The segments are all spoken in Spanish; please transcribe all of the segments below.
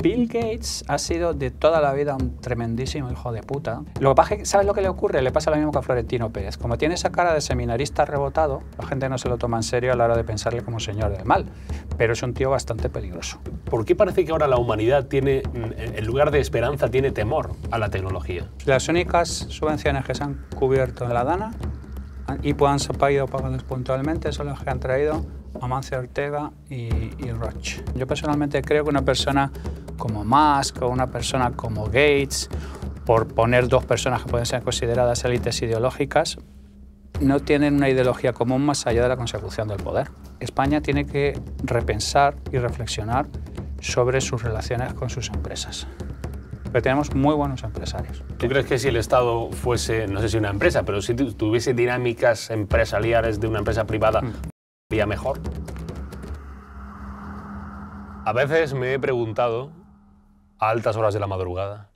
Bill Gates ha sido de toda la vida un tremendísimo hijo de puta. Lo que pasa es que, ¿sabes lo que le ocurre? Le pasa lo mismo que a Florentino Pérez. Como tiene esa cara de seminarista rebotado, la gente no se lo toma en serio a la hora de pensarle como señor del mal. Pero es un tío bastante peligroso. ¿Por qué parece que ahora la humanidad tiene, en lugar de esperanza, tiene temor a la tecnología? Las únicas subvenciones que se han cubierto en la DANA y han sido pagadas puntualmente son las que han traído Amancio Ortega y Roche. Yo personalmente creo que una persona como Musk o una persona como Gates, por poner dos personas que pueden ser consideradas élites ideológicas, no tienen una ideología común más allá de la consecución del poder. España tiene que repensar y reflexionar sobre sus relaciones con sus empresas. Pero tenemos muy buenos empresarios. ¿Tú crees que si el Estado fuese, no sé si una empresa, pero si tuviese dinámicas empresariales de una empresa privada, sería mejor? A veces me he preguntado, a altas horas de la madrugada,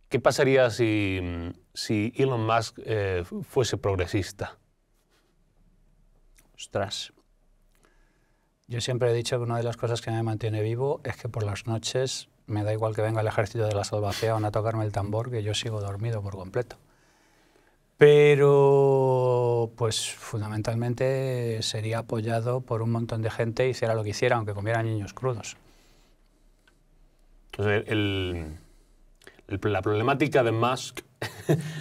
¿qué pasaría si Elon Musk fuese progresista? Ostras. Yo siempre he dicho que una de las cosas que me mantiene vivo es que por las noches me da igual que venga el Ejército de la Salvación a tocarme el tambor, que yo sigo dormido por completo. Pero, pues, fundamentalmente sería apoyado por un montón de gente y hiciera lo que hiciera, aunque comiera niños crudos. Entonces, la problemática de Musk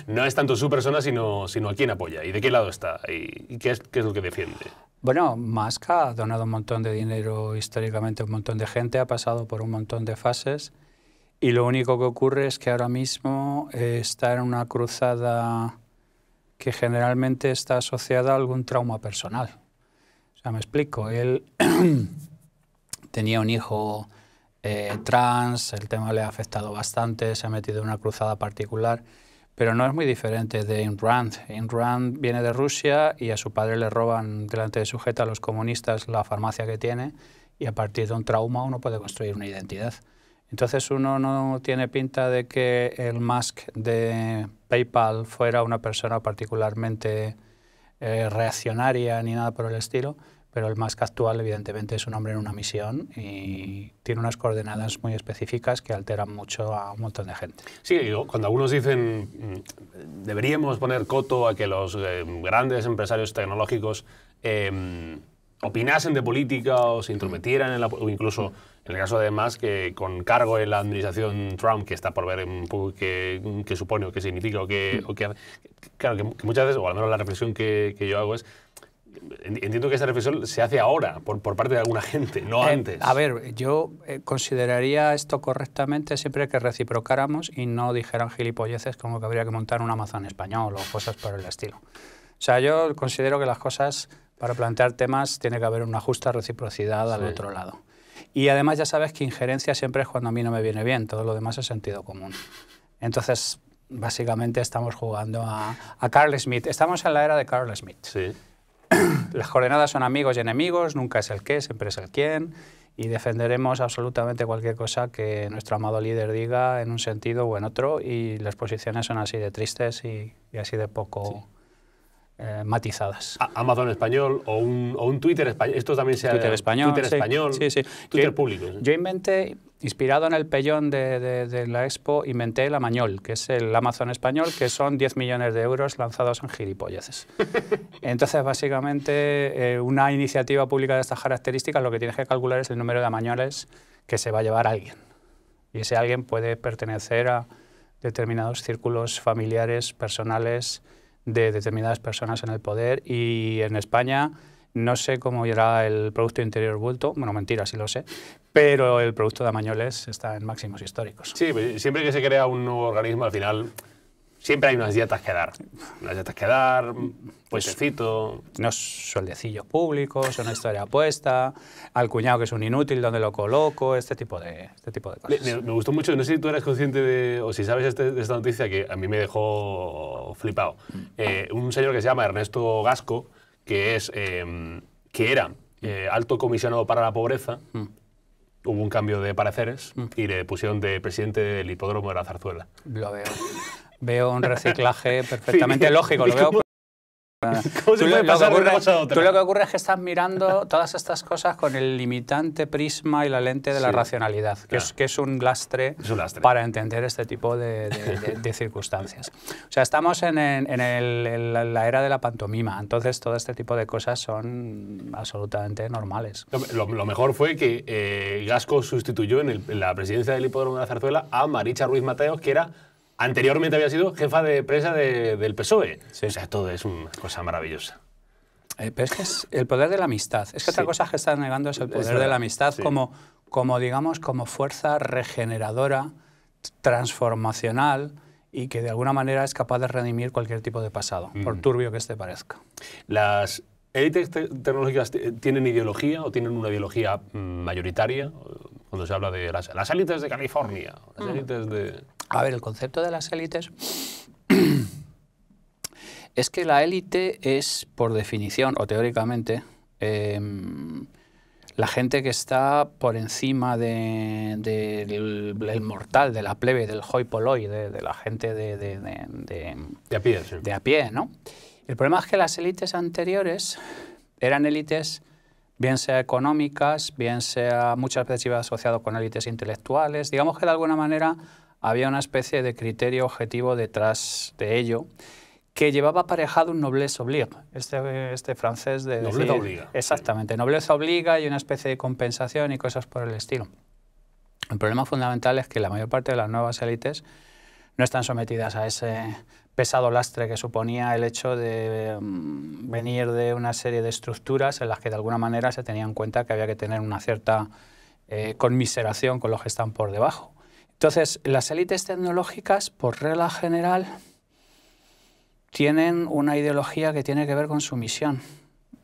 no es tanto su persona, sino a quién apoya y de qué lado está y qué es lo que defiende. Bueno, Musk ha donado un montón de dinero históricamente a un montón de gente, ha pasado por un montón de fases y lo único que ocurre es que ahora mismo está en una cruzada que generalmente está asociada a algún trauma personal. O sea, me explico, él tenía un hijo trans, el tema le ha afectado bastante, se ha metido en una cruzada particular, pero no es muy diferente de Ayn Rand. Ayn Rand viene de Rusia y a su padre le roban delante de su jeta a los comunistas la farmacia que tiene y a partir de un trauma uno puede construir una identidad. Entonces uno no tiene pinta de que el Musk de PayPal fuera una persona particularmente reaccionaria ni nada por el estilo, pero el Musk actual evidentemente es un hombre en una misión y tiene unas coordenadas muy específicas que alteran mucho a un montón de gente. Sí, cuando algunos dicen deberíamos poner coto a que los grandes empresarios tecnológicos opinasen de política o se intrometieran o incluso en el caso de Musk, que con cargo en la administración Trump, que está por ver un poco qué supone o qué significa claro, que muchas veces, o al menos la reflexión que yo hago es, entiendo que esta reflexión se hace ahora por parte de alguna gente, no antes. A ver, yo consideraría esto correctamente siempre que reciprocáramos y no dijeran gilipolleces como que habría que montar un Amazon español o cosas por el estilo. O sea, yo considero que las cosas, para plantear temas, tiene que haber una justa reciprocidad al otro lado. Y además ya sabes que injerencia siempre es cuando a mí no me viene bien, todo lo demás es sentido común. Entonces, básicamente estamos jugando a Carl Smith. Estamos en la era de Carl Smith. Sí. Las coordenadas son amigos y enemigos, nunca es el qué, siempre es el quién, y defenderemos absolutamente cualquier cosa que nuestro amado líder diga en un sentido o en otro, y las posiciones son así de tristes y así de poco matizadas. Amazon español o un Twitter español, esto también sea Twitter español, Twitter español, sí. Twitter público. Sí. Yo inventé, inspirado en el pellón de la Expo, inventé el Amañol, que es el Amazon español, que son 10 millones de euros lanzados en gilipolleces. Entonces, básicamente, una iniciativa pública de estas características lo que tienes que calcular es el número de amañoles que se va a llevar alguien. Y ese alguien puede pertenecer a determinados círculos familiares, personales, de determinadas personas en el poder, y en España no sé cómo irá el Producto Interior Bruto, bueno, mentira, sí lo sé, pero el producto de Amañoles está en máximos históricos. Sí, siempre que se crea un nuevo organismo, al final siempre hay unas dietas que dar. Unas dietas que dar, puestecito. Unos sueldecillos públicos, una historia puesta, al cuñado que es un inútil, ¿dónde lo coloco? Este tipo de cosas. Me gustó mucho, no sé si tú eres consciente de, o si sabes de esta noticia que a mí me dejó flipado. Un señor que se llama Ernesto Gasco, que era alto comisionado para la pobreza. Hubo un cambio de pareceres y le pusieron de presidente del hipódromo de la Zarzuela. Lo veo. Veo un reciclaje perfectamente lógico. Lo veo ¿Cómo se puede pasar de una cosa a otra? Tú lo que ocurre es que estás mirando todas estas cosas con el limitante prisma y la lente de la racionalidad, que es un lastre para entender este tipo de circunstancias. O sea, estamos en la era de la pantomima, entonces todo este tipo de cosas son absolutamente normales. Lo mejor fue que Gasco sustituyó en la presidencia del Hipódromo de la Zarzuela a Maricha Ruiz Mateos, que era... Anteriormente había sido jefa de prensa del PSOE. Sí. O sea, todo es una cosa maravillosa. Pero es que es el poder de la amistad. Es que otra cosa que estás negando es el poder de la amistad digamos, como fuerza regeneradora, transformacional y que de alguna manera es capaz de redimir cualquier tipo de pasado, por turbio que este parezca. ¿Las élites tecnológicas tienen ideología o tienen una ideología mayoritaria? Cuando se habla de las élites de California, las élites de... A ver, el concepto de las élites es que la élite es, por definición, o teóricamente, la gente que está por encima del mortal, de la plebe, del hoi polloi, de la gente de a pie, sí. De a pie, ¿no? El problema es que las élites anteriores eran élites, bien sea económicas, bien sea muchas veces iba asociado con élites intelectuales. Digamos que de alguna manera había una especie de criterio objetivo detrás de ello que llevaba aparejado un noblesse oblige, este francés de nobleza decir, obliga. Exactamente, nobleza obliga y una especie de compensación y cosas por el estilo. El problema fundamental es que la mayor parte de las nuevas élites no están sometidas a ese pesado lastre que suponía el hecho de venir de una serie de estructuras en las que de alguna manera se tenía en cuenta que había que tener una cierta conmiseración con los que están por debajo. Entonces, las élites tecnológicas, por regla general, tienen una ideología que tiene que ver con su misión.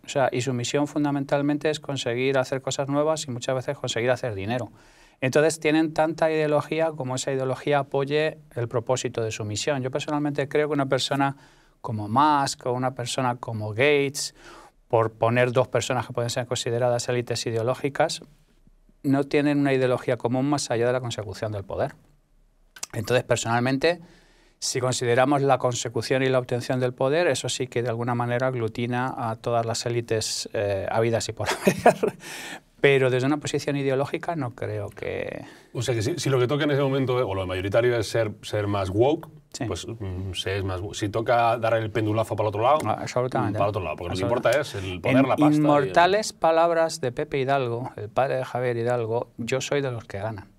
O sea, y su misión fundamentalmente es conseguir hacer cosas nuevas y muchas veces conseguir hacer dinero. Entonces tienen tanta ideología como esa ideología apoye el propósito de su misión. Yo personalmente creo que una persona como Musk o una persona como Gates, por poner dos personas que pueden ser consideradas élites ideológicas, no tienen una ideología común más allá de la consecución del poder. Entonces, personalmente, si consideramos la consecución y la obtención del poder, eso sí que de alguna manera aglutina a todas las élites habidas y por haber. Pero desde una posición ideológica no creo que... O sea que si lo que toca en ese momento, o lo mayoritario, es ser más woke, sí, pues se es más woke. Si toca dar el pendulazo para el otro lado, absolutamente, para el otro lado, porque lo que importa es el poder, la pasta. Inmortales palabras de Pepe Hidalgo, el padre de Javier Hidalgo, yo soy de los que ganan.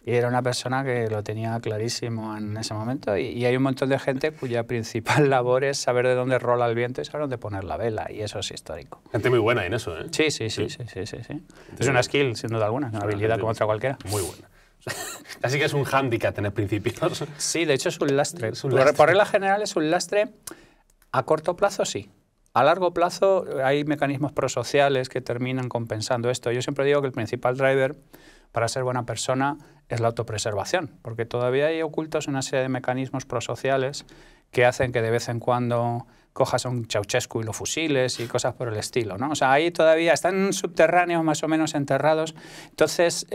Y era una persona que lo tenía clarísimo en ese momento y hay un montón de gente cuya principal labor es saber de dónde rola el viento y saber dónde poner la vela, y eso es histórico. Gente muy buena en eso, ¿eh? Sí. Es una skill, sin duda alguna, una habilidad como otra cualquiera. Muy buena. Así que es un hándicap tener principios. Sí, de hecho es un lastre. Por regla general es un lastre a corto plazo, sí. A largo plazo hay mecanismos prosociales que terminan compensando esto. Yo siempre digo que el principal driver para ser buena persona es la autopreservación, porque todavía hay ocultos una serie de mecanismos prosociales que hacen que de vez en cuando cojas a un Ceausescu y lo fusiles y cosas por el estilo, ¿no? O sea, ahí todavía están subterráneos más o menos enterrados. Entonces,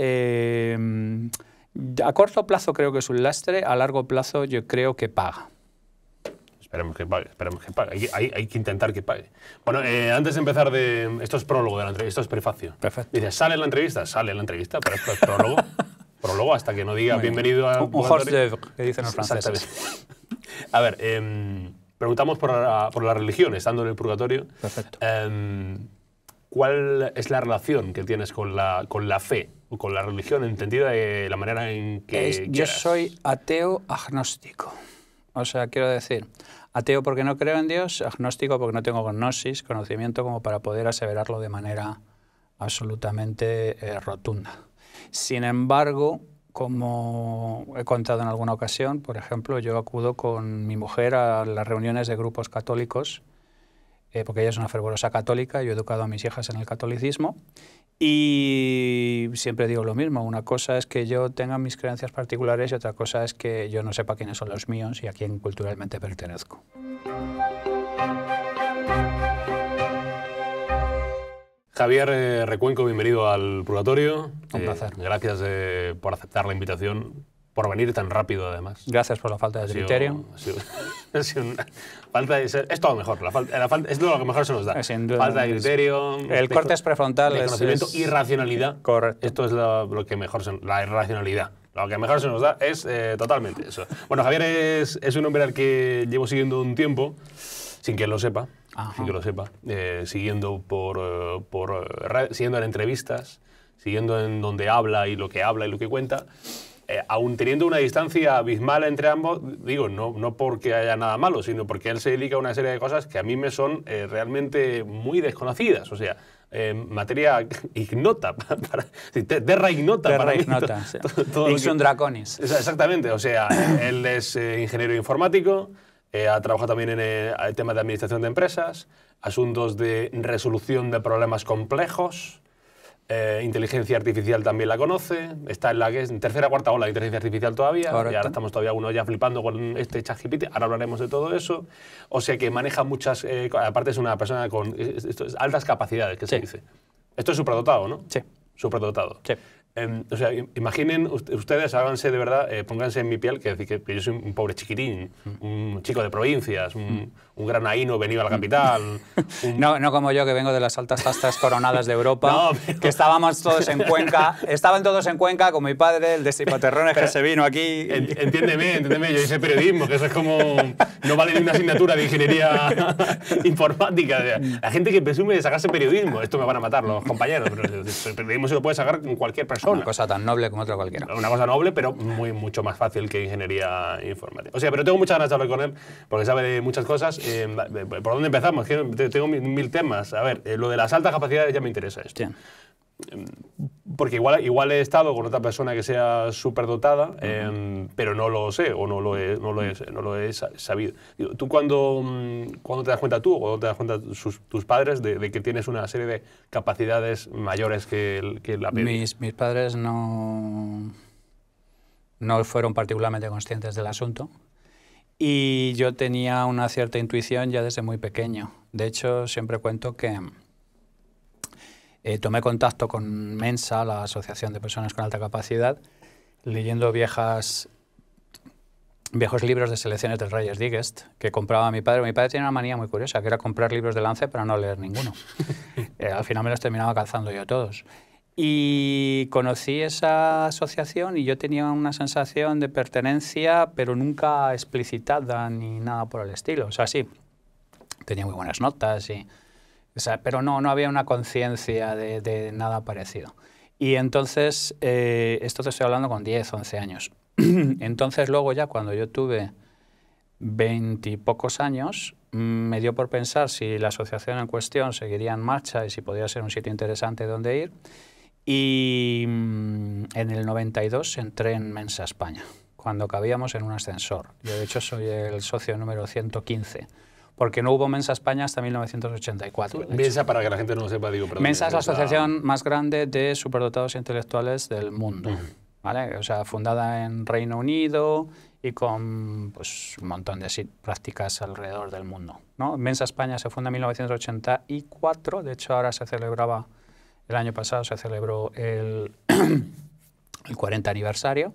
a corto plazo creo que es un lastre, a largo plazo yo creo que paga. Esperemos que pague, Hay que intentar que pague. Bueno, antes de empezar, esto es prólogo de la entrevista, esto es prefacio. Perfecto. Dices, ¿sale la entrevista? Sale la entrevista, pero esto es prólogo. Prólogo hasta que no diga bienvenido a... Un hors d'oeuvre, que dicen los franceses. A ver, preguntamos por la religión, estando en el purgatorio. Perfecto. ¿Cuál es la relación que tienes con la fe o con la religión, entendida de la manera en que yo soy ateo agnóstico. O sea, quiero decir, ateo porque no creo en Dios, agnóstico porque no tengo gnosis, conocimiento como para poder aseverarlo de manera absolutamente rotunda. Sin embargo, como he contado en alguna ocasión, por ejemplo, yo acudo con mi mujer a las reuniones de grupos católicos, porque ella es una fervorosa católica, yo he educado a mis hijas en el catolicismo, y siempre digo lo mismo, una cosa es que yo tenga mis creencias particulares y otra cosa es que yo no sepa quiénes son los míos y a quién culturalmente pertenezco. Javier Recuenco, bienvenido al Purgatorio. Un placer. Gracias por aceptar la invitación. por venir tan rápido, además. Gracias por la falta de criterio. Ha sido una falta de ser, es todo mejor. Es lo que mejor se nos da. Sin duda, falta de criterio. El córtex prefrontal de conocimiento, irracionalidad. Correcto. Esto es lo que mejor la irracionalidad. Lo que mejor se nos da es totalmente eso. Bueno, Javier es un hombre al que llevo siguiendo un tiempo, sin que él lo sepa. Ajá. Sin que lo sepa. Siguiendo siguiendo en entrevistas, siguiendo en donde habla y lo que cuenta. Aún teniendo una distancia abismal entre ambos, digo, no porque haya nada malo, sino porque él se dedica a una serie de cosas que a mí me son realmente muy desconocidas. O sea, materia ignota, terra ignota. Terra ignota, sí. Ixum draconis. Exactamente, o sea, él es ingeniero informático, ha trabajado también en el tema de administración de empresas, asuntos de resolución de problemas complejos. Inteligencia artificial también la conoce, está en la que es en tercera o cuarta ola de inteligencia artificial todavía. Correcto. Y ahora estamos todavía uno ya flipando con este ChatGPT, ahora hablaremos de todo eso. O sea que maneja muchas, aparte es una persona con altas capacidades, que se dice. Esto es superdotado, ¿no? Sí. Superdotado. Sí. O sea, imaginen ustedes, háganse de verdad, pónganse en mi piel, que yo soy un pobre chiquitín, un chico de provincias, un granaíno venido a la capital. No como yo, que vengo de las altas castas coronadas de Europa, No, pero... que estábamos todos en Cuenca. Estaban todos en Cuenca con mi padre, el destripaterrones que se vino aquí. Entiéndeme, yo hice periodismo, que eso es como... No vale ni una asignatura de ingeniería informática. La gente que presume de sacarse periodismo, esto me van a matar los compañeros, pero el periodismo se lo puede sacar con cualquier persona. Una cosa tan noble como otra cualquiera. Una cosa noble, pero mucho más fácil que ingeniería informática. O sea, pero tengo muchas ganas de hablar con él, porque sabe de muchas cosas. ¿Por dónde empezamos? Tengo mil temas. A ver, lo de las altas capacidades ya me interesa esto. Sí. Porque igual he estado con otra persona que sea superdotada, pero no lo sé o no lo he sabido. ¿Tú cuándo te das cuenta tú o te das cuenta tus padres de que tienes una serie de capacidades mayores que la media? Mis padres no fueron particularmente conscientes del asunto y yo tenía una cierta intuición ya desde muy pequeño. De hecho, siempre cuento que tomé contacto con Mensa, la Asociación de Personas con Alta Capacidad, leyendo viejos libros de selecciones del Reyes Digest que compraba mi padre. Mi padre tenía una manía muy curiosa, que era comprar libros de Lance para no leer ninguno. Al final me los terminaba calzando yo todos. Y conocí esa asociación y yo tenía una sensación de pertenencia, pero nunca explicitada ni nada por el estilo. O sea, sí, tenía muy buenas notas y... O sea, pero no había una conciencia de nada parecido. Y entonces, esto te estoy hablando con 10, 11 años. Entonces luego ya cuando yo tuve 20 y pocos años, me dio por pensar si la asociación en cuestión seguiría en marcha y si podía ser un sitio interesante donde ir. Y en el 92 entré en Mensa España, cuando cabíamos en un ascensor. Yo de hecho soy el socio número 115. Porque no hubo Mensa España hasta 1984. Mensa, para que la gente no lo sepa, digo, perdón. Mensa es la asociación más grande de superdotados intelectuales del mundo, ¿vale? O sea, fundada en Reino Unido y con pues, un montón de prácticas alrededor del mundo, ¿no? Mensa España se funda en 1984, de hecho ahora se celebraba, el año pasado se celebró el 40 aniversario.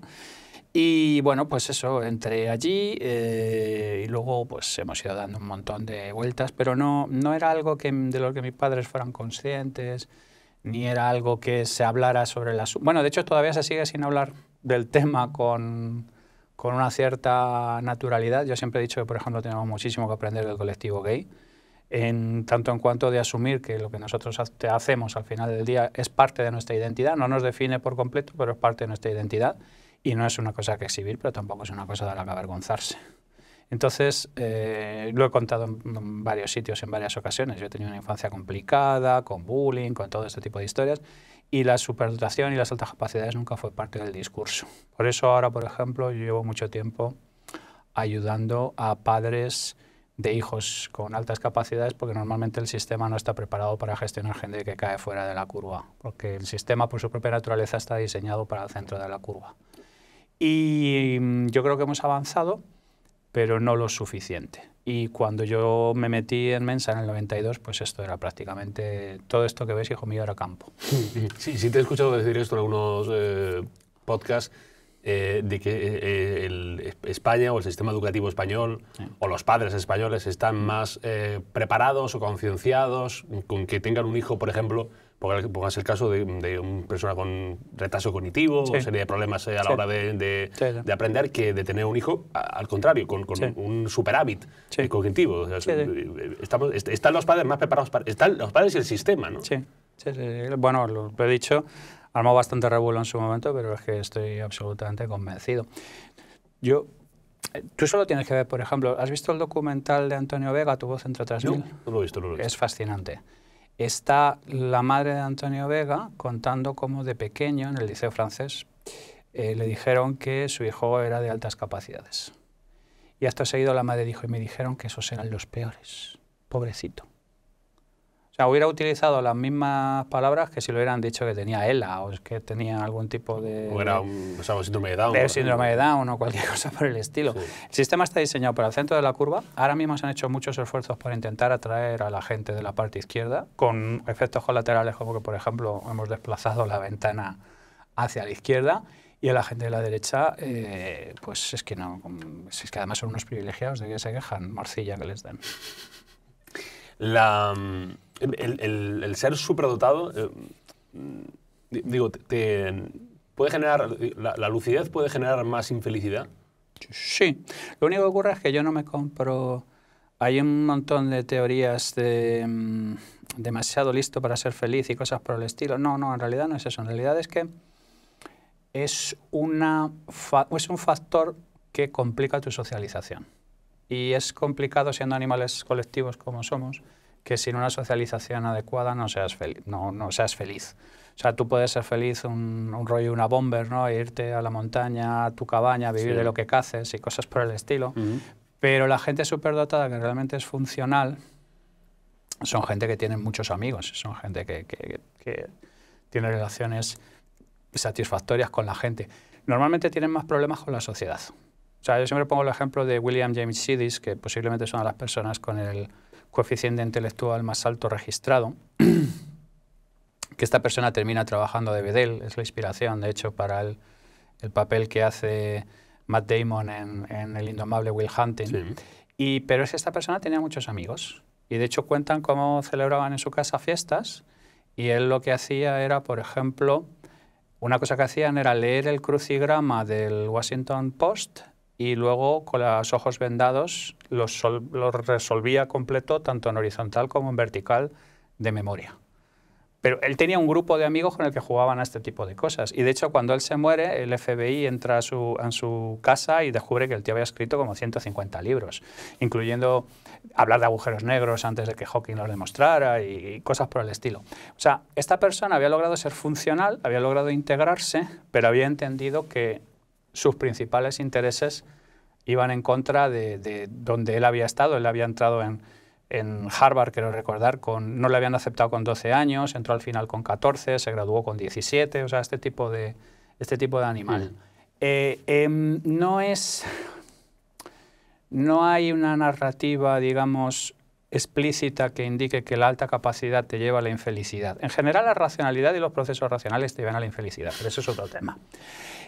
Y bueno, pues eso, entré allí y luego pues hemos ido dando un montón de vueltas, pero no era algo de lo que mis padres fueran conscientes, ni era algo que se hablara sobre el asunto. Bueno, de hecho todavía se sigue sin hablar del tema con una cierta naturalidad. Yo siempre he dicho que, por ejemplo, tenemos muchísimo que aprender del colectivo gay, tanto en cuanto de asumir que lo que nosotros hacemos al final del día es parte de nuestra identidad, no nos define por completo, pero es parte de nuestra identidad. Y no es una cosa que exhibir, pero tampoco es una cosa de la que avergonzarse. Entonces, lo he contado en varios sitios, en varias ocasiones. Yo he tenido una infancia complicada, con bullying, con todo este tipo de historias, y la superdotación y las altas capacidades nunca fue parte del discurso. Por eso ahora, por ejemplo, yo llevo mucho tiempo ayudando a padres de hijos con altas capacidades, porque normalmente el sistema no está preparado para gestionar gente que cae fuera de la curva, porque el sistema, por su propia naturaleza, está diseñado para el centro de la curva. Y yo creo que hemos avanzado, pero no lo suficiente. Y cuando yo me metí en Mensa en el 92, pues esto era prácticamente... Todo esto que ves, hijo mío, era campo. Sí, te he escuchado decir esto en algunos podcasts, de que España o el sistema educativo español o los padres españoles están más preparados o concienciados con que tengan un hijo, por ejemplo, pongas el caso de una persona con retraso cognitivo o serie de problemas a la hora de aprender, que de tener un hijo, al contrario, con un superávit cognitivo. O sea, están los padres más preparados, están los padres y el sistema, ¿no? Sí. Bueno, lo he dicho, armó bastante revuelo en su momento, pero es que estoy absolutamente convencido. Tú solo tienes que ver, por ejemplo, ¿has visto el documental de Antonio Vega, Tu voz entre 3000? No lo he visto. Es fascinante. Está la madre de Antonio Vega contando cómo de pequeño, en el liceo francés, le dijeron que su hijo era de altas capacidades. Y acto seguido la madre dijo, y me dijeron que esos eran los peores. Pobrecito. O sea, hubiera utilizado las mismas palabras que si lo hubieran dicho que tenía ELA o que tenía algún tipo de... O era un síndrome de Down. De síndrome de Down o cualquier cosa por el estilo. Sí. El sistema está diseñado para el centro de la curva. Ahora mismo se han hecho muchos esfuerzos para intentar atraer a la gente de la parte izquierda, con efectos colaterales como que, por ejemplo, hemos desplazado la ventana hacia la izquierda, y a la gente de la derecha, pues es que no, es que además son unos privilegiados de que se quejan, morcilla que les den. El ser superdotado, digo, puede generar, la lucidez puede generar más infelicidad. Sí, lo único que ocurre es que yo no me compro. Hay un montón de teorías de demasiado listo para ser feliz y cosas por el estilo. No, en realidad no es eso. En realidad es que es un factor que complica tu socialización. Y es complicado, siendo animales colectivos como somos, que sin una socialización adecuada no seas feliz. No seas feliz. O sea, tú puedes ser feliz un rollo, una bomber, ¿no? E irte a la montaña, a tu cabaña, vivir de lo que caces y cosas por el estilo. Pero la gente superdotada que realmente es funcional son gente que tiene muchos amigos, son gente que tiene relaciones satisfactorias con la gente. Normalmente tienen más problemas con la sociedad. O sea, yo siempre pongo el ejemplo de William James Sidis, que posiblemente es una de las personas con el coeficiente intelectual más alto registrado, que esta persona termina trabajando de bedel, es la inspiración, de hecho, para el papel que hace Matt Damon en El indomable Will Hunting. Sí. Pero es que esta persona tenía muchos amigos, y de hecho cuentan cómo celebraban en su casa fiestas, y él lo que hacía era, por ejemplo, una cosa que hacían era leer el crucigrama del Washington Post y luego con los ojos vendados los resolvía completo, tanto en horizontal como en vertical, de memoria. Pero él tenía un grupo de amigos con el que jugaban a este tipo de cosas. Y de hecho, cuando él se muere, el FBI entra en su casa y descubre que el tío había escrito como 150 libros, incluyendo hablar de agujeros negros antes de que Hawking los demostrara y cosas por el estilo. O sea, esta persona había logrado ser funcional, había logrado integrarse, pero había entendido que sus principales intereses iban en contra de donde él había estado. Él había entrado en Harvard, quiero recordar, no le habían aceptado con 12 años, entró al final con 14, se graduó con 17, o sea, este tipo de animal. No hay una narrativa, digamos, explícita que indique que la alta capacidad te lleva a la infelicidad. En general, la racionalidad y los procesos racionales te llevan a la infelicidad, pero eso es otro tema.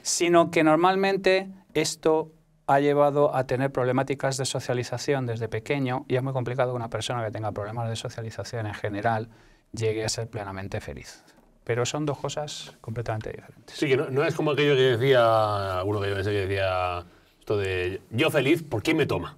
Sino que normalmente esto ha llevado a tener problemáticas de socialización desde pequeño, y es muy complicado que una persona que tenga problemas de socialización en general llegue a ser plenamente feliz. Pero son dos cosas completamente diferentes. Sí, que no es como aquello que decía, alguno que yo pensé que decía, esto de yo feliz, ¿por quién me toma?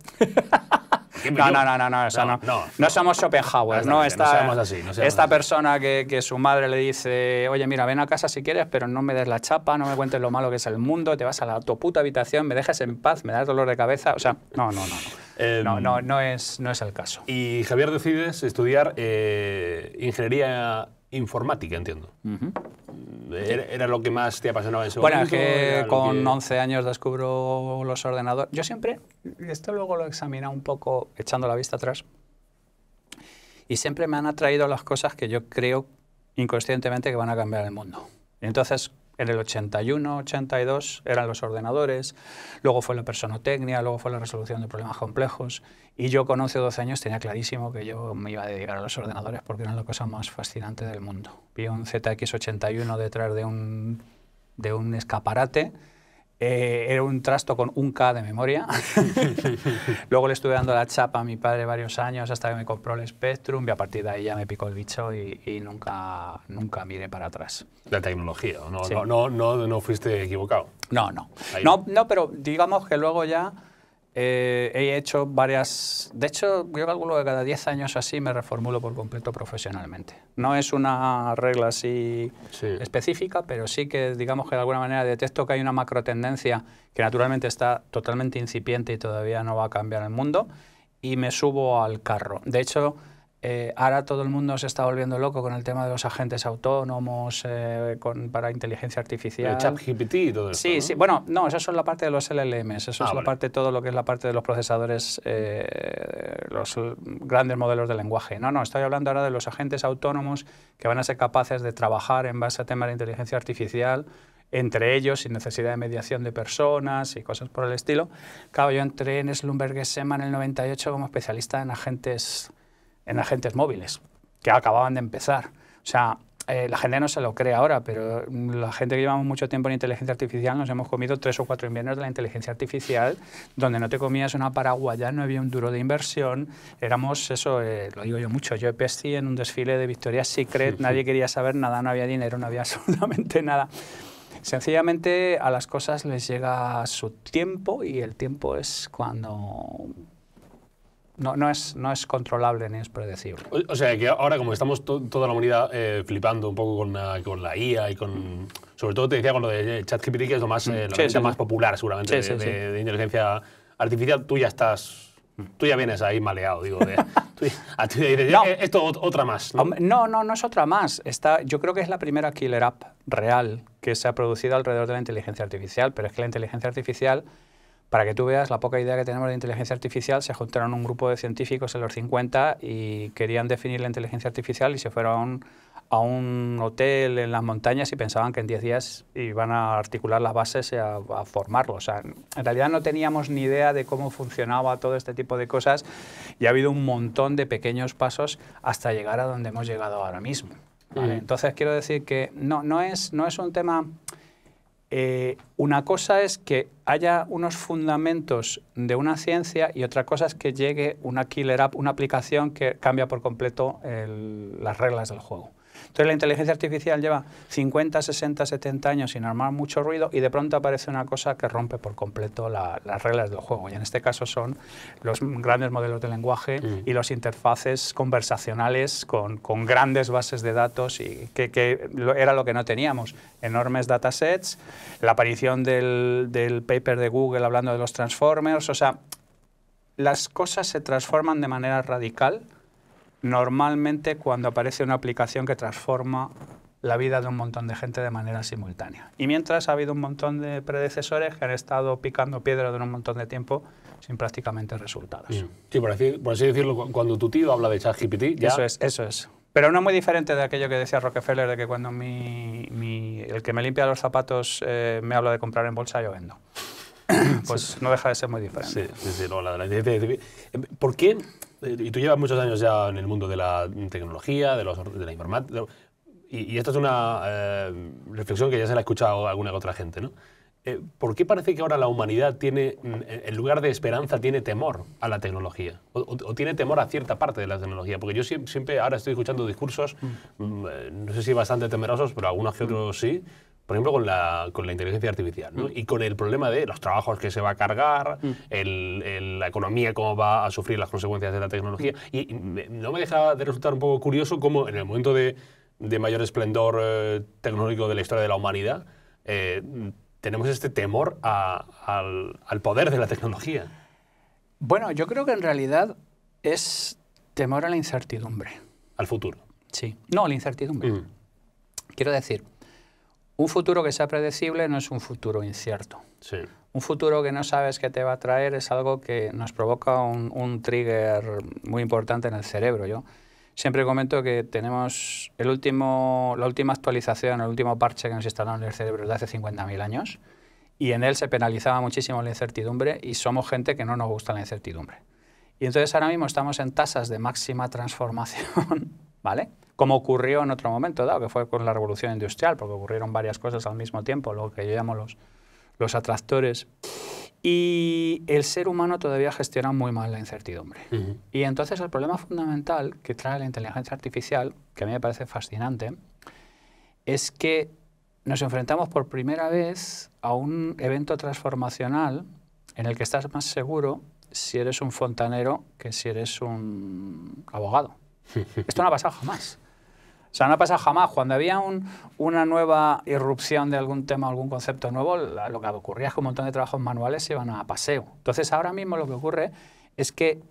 No somos Schopenhauer, no seamos así. Esta persona que su madre le dice, oye, mira, ven a casa si quieres, pero no me des la chapa, no me cuentes lo malo que es el mundo, te vas a tu puta habitación, me dejas en paz, me das dolor de cabeza. O sea, no es el caso. Y Javier, decides estudiar ingeniería informática, entiendo. ¿Era lo que más te apasionaba en ese momento? Bueno, es que con 11 años descubro los ordenadores. Yo siempre, esto luego lo he examinado un poco echando la vista atrás, y siempre me han atraído las cosas que yo creo inconscientemente que van a cambiar el mundo. Y entonces, en el 81, 82 eran los ordenadores, luego fue la personotecnia, luego fue la resolución de problemas complejos, y yo con 11 o 12 años tenía clarísimo que yo me iba a dedicar a los ordenadores porque eran la cosa más fascinante del mundo. Vi un ZX81 detrás de un escaparate, Era un trasto con 1K de memoria. Luego le estuve dando la chapa a mi padre varios años hasta que me compró el Spectrum y a partir de ahí ya me picó el bicho y nunca miré para atrás. La tecnología, ¿no? Sí. No fuiste equivocado. No, pero digamos que luego ya he hecho varias... De hecho, yo calculo que cada 10 años así me reformulo por completo profesionalmente. No es una regla así específica, pero sí que, digamos que de alguna manera detecto que hay una macro tendencia que naturalmente está totalmente incipiente y todavía no va a cambiar el mundo, y me subo al carro. De hecho, ahora todo el mundo se está volviendo loco con el tema de los agentes autónomos para inteligencia artificial. El ChatGPT y todo eso. Sí, ¿no? sí. Bueno, no, eso es la parte de los LLMs. Eso es vale. la parte, todo lo que es la parte de los procesadores, los grandes modelos de lenguaje. No, estoy hablando ahora de los agentes autónomos que van a ser capaces de trabajar en base a temas de inteligencia artificial, entre ellos, sin necesidad de mediación de personas y cosas por el estilo. Claro, yo entré en Schlumberger SEMA en el 98 como especialista en agentes móviles, que acababan de empezar. O sea, la gente no se lo cree ahora, pero la gente que llevamos mucho tiempo en inteligencia artificial nos hemos comido 3 o 4 inviernos de la inteligencia artificial, donde no te comías una paraguaya, no había un duro de inversión. Éramos eso, lo digo yo mucho, yo Pesti en un desfile de Victoria's Secret, nadie quería saber nada, no había dinero, no había absolutamente nada. Sencillamente a las cosas les llega su tiempo y el tiempo es cuando... No es controlable ni es predecible. O sea, que ahora como estamos toda la humanidad flipando un poco con la IA y con... Sobre todo te decía con lo de ChatGPT, que es lo más, más popular seguramente de inteligencia artificial, tú ya vienes ahí maleado, digo. A ti dices, no, esto otra más, ¿no? No es otra más. Yo creo que es la primera killer app real que se ha producido alrededor de la inteligencia artificial, pero es que la inteligencia artificial... Para que tú veas la poca idea que tenemos de inteligencia artificial, se juntaron un grupo de científicos en los 50 y querían definir la inteligencia artificial y se fueron a un hotel en las montañas y pensaban que en 10 días iban a articular las bases y a formarlo. O sea, en realidad no teníamos ni idea de cómo funcionaba todo este tipo de cosas y ha habido un montón de pequeños pasos hasta llegar a donde hemos llegado ahora mismo. ¿Vale? Entonces quiero decir que no es un tema... una cosa es que haya unos fundamentos de una ciencia y otra cosa es que llegue una killer app, una aplicación que cambia por completo las reglas del juego. Entonces la inteligencia artificial lleva 50, 60, 70 años sin armar mucho ruido y de pronto aparece una cosa que rompe por completo las reglas del juego. Y en este caso son los grandes modelos de lenguaje y los interfaces conversacionales con grandes bases de datos y que era lo que no teníamos. Enormes datasets, la aparición del paper de Google hablando de los transformers. O sea, las cosas se transforman de manera radical normalmente cuando aparece una aplicación que transforma la vida de un montón de gente de manera simultánea. Y mientras ha habido un montón de predecesores que han estado picando piedra durante un montón de tiempo sin prácticamente resultados. Sí, por así decirlo, cuando tu tío habla de ChatGPT, ya... Eso es. Pero no es muy diferente de aquello que decía Rockefeller, de que cuando el que me limpia los zapatos me habla de comprar en bolsa, yo vendo. Pues no deja de ser muy diferente. Sí, no, ¿por qué? Y tú llevas muchos años ya en el mundo de la tecnología, de la informática, y esta es una reflexión que ya se la ha escuchado a alguna otra gente, ¿no? ¿Por qué parece que ahora la humanidad tiene, en lugar de esperanza, tiene temor a la tecnología? O tiene temor a cierta parte de la tecnología. Porque yo siempre ahora estoy escuchando discursos, no sé si bastante temerosos, pero algunos que otros sí, por ejemplo, con la inteligencia artificial, ¿no? Y con el problema de los trabajos que se va a cargar, la economía, cómo va a sufrir las consecuencias de la tecnología. Y no me deja de resultar un poco curioso cómo en el momento de mayor esplendor tecnológico de la historia de la humanidad, tenemos este temor al poder de la tecnología. Bueno, yo creo que en realidad es temor a la incertidumbre. Al futuro. Sí. No, a la incertidumbre. Quiero decir, un futuro que sea predecible no es un futuro incierto. Sí. Un futuro que no sabes qué te va a traer es algo que nos provoca un trigger muy importante en el cerebro. Yo siempre comento que tenemos la última actualización, el último parche que nos instalaron en el cerebro de hace 50.000 años y en él se penalizaba muchísimo la incertidumbre y somos gente que no nos gusta la incertidumbre. Y entonces ahora mismo estamos en tasas de máxima transformación, ¿vale? Como ocurrió en otro momento dado, que fue con la revolución industrial, porque ocurrieron varias cosas al mismo tiempo, lo que yo llamo los atractores. Y el ser humano todavía gestiona muy mal la incertidumbre. Y entonces el problema fundamental que trae la inteligencia artificial, que a mí me parece fascinante, es que nos enfrentamos por primera vez a un evento transformacional en el que estás más seguro si eres un fontanero que si eres un abogado. Esto no ha pasado jamás. O sea, no ha pasado jamás. Cuando había una nueva irrupción de algún tema, algún concepto nuevo, lo que ocurría es que un montón de trabajos manuales se iban a paseo. Entonces, ahora mismo lo que ocurre es que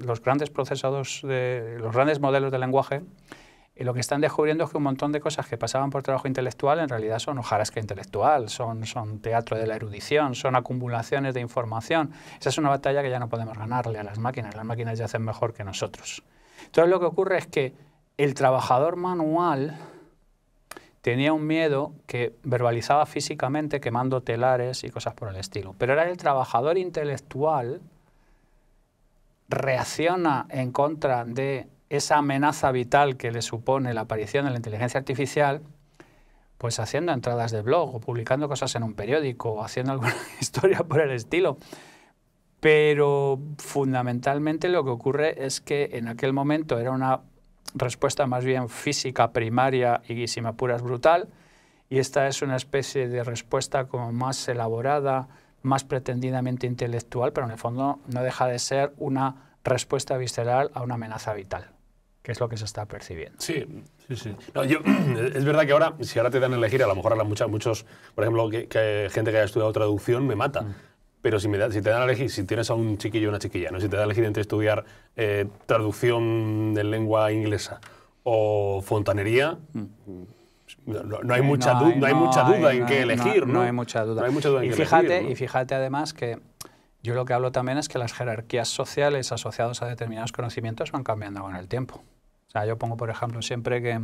los grandes procesados, los grandes modelos de lenguaje, lo que están descubriendo es que un montón de cosas que pasaban por trabajo intelectual en realidad son hojarasca intelectual, son teatro de la erudición, son acumulaciones de información. Esa es una batalla que ya no podemos ganarle a las máquinas ya hacen mejor que nosotros. Entonces lo que ocurre es que el trabajador manual tenía un miedo que verbalizaba físicamente quemando telares y cosas por el estilo. Pero ahora el trabajador intelectual reacciona en contra de esa amenaza vital que le supone la aparición de la inteligencia artificial, pues haciendo entradas de blog o publicando cosas en un periódico o haciendo alguna historia por el estilo. Pero fundamentalmente lo que ocurre es que en aquel momento era una respuesta más bien física primaria y, si me apuras, brutal, y esta es una especie de respuesta como más elaborada, más pretendidamente intelectual, pero en el fondo no deja de ser una respuesta visceral a una amenaza vital, que es lo que se está percibiendo. Sí. No, es verdad que ahora, si ahora te dan a elegir, a lo mejor muchos, por ejemplo, que gente que haya estudiado traducción me mata. Pero si te dan a elegir, si tienes a un chiquillo o una chiquilla, ¿no? Si te dan a elegir entre estudiar traducción de lengua inglesa o fontanería, no hay mucha duda en qué elegir, ¿no? No hay mucha duda. No hay mucha duda en qué elegir, ¿no? Y fíjate además que yo lo que hablo también es que las jerarquías sociales asociadas a determinados conocimientos van cambiando con el tiempo. O sea, yo pongo, por ejemplo, siempre que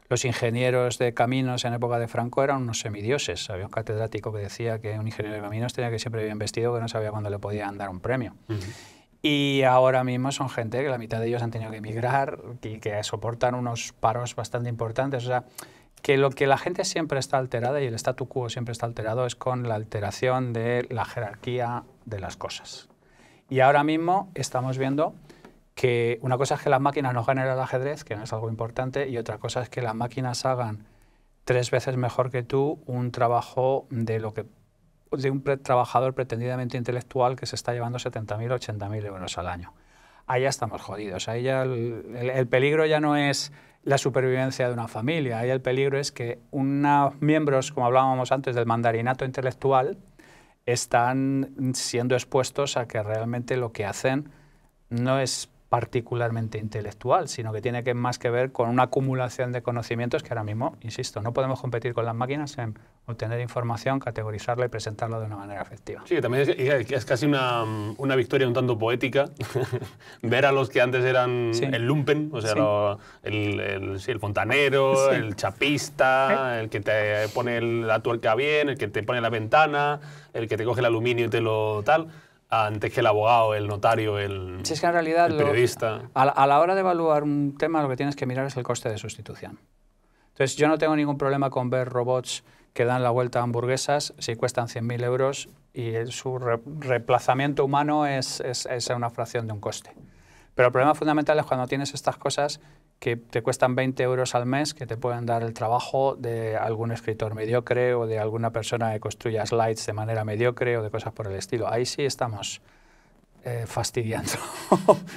los ingenieros de caminos en época de Franco eran unos semidioses. Había un catedrático que decía que un ingeniero de caminos tenía que ir siempre bien vestido, que no sabía cuándo le podían dar un premio. Y ahora mismo son gente que la mitad de ellos han tenido que emigrar y que soportan unos paros bastante importantes. O sea, que lo que la gente siempre está alterada y el statu quo siempre está alterado es con la alteración de la jerarquía de las cosas. Y ahora mismo estamos viendo que una cosa es que las máquinas nos ganen el ajedrez, que no es algo importante, y otra cosa es que las máquinas hagan 3 veces mejor que tú un trabajo de un trabajador pretendidamente intelectual que se está llevando 70.000 o 80.000 euros al año. Ahí ya estamos jodidos. Ahí ya el peligro ya no es la supervivencia de una familia. Ahí el peligro es que unos miembros, como hablábamos antes, del mandarinato intelectual, están siendo expuestos a que realmente lo que hacen no es particularmente intelectual, sino que tiene más que ver con una acumulación de conocimientos que ahora mismo, insisto, no podemos competir con las máquinas en obtener información, categorizarla y presentarla de una manera efectiva. Sí, también es casi una victoria un tanto poética ver a los que antes eran el lumpen, o sea, el fontanero, el chapista, el que te pone la tuerca bien, el que te pone la ventana, el que te coge el aluminio y te lo tal, antes que el abogado, el notario, el es que en realidad periodista. A la hora de evaluar un tema, lo que tienes que mirar es el coste de sustitución. Entonces, yo no tengo ningún problema con ver robots que dan la vuelta a hamburguesas si cuestan 100.000 euros y su reemplazamiento humano es una fracción de un coste. Pero el problema fundamental es cuando tienes estas cosas que te cuestan 20 euros al mes, que te pueden dar el trabajo de algún escritor mediocre o de alguna persona que construya slides de manera mediocre o de cosas por el estilo. Ahí sí estamos fastidiando,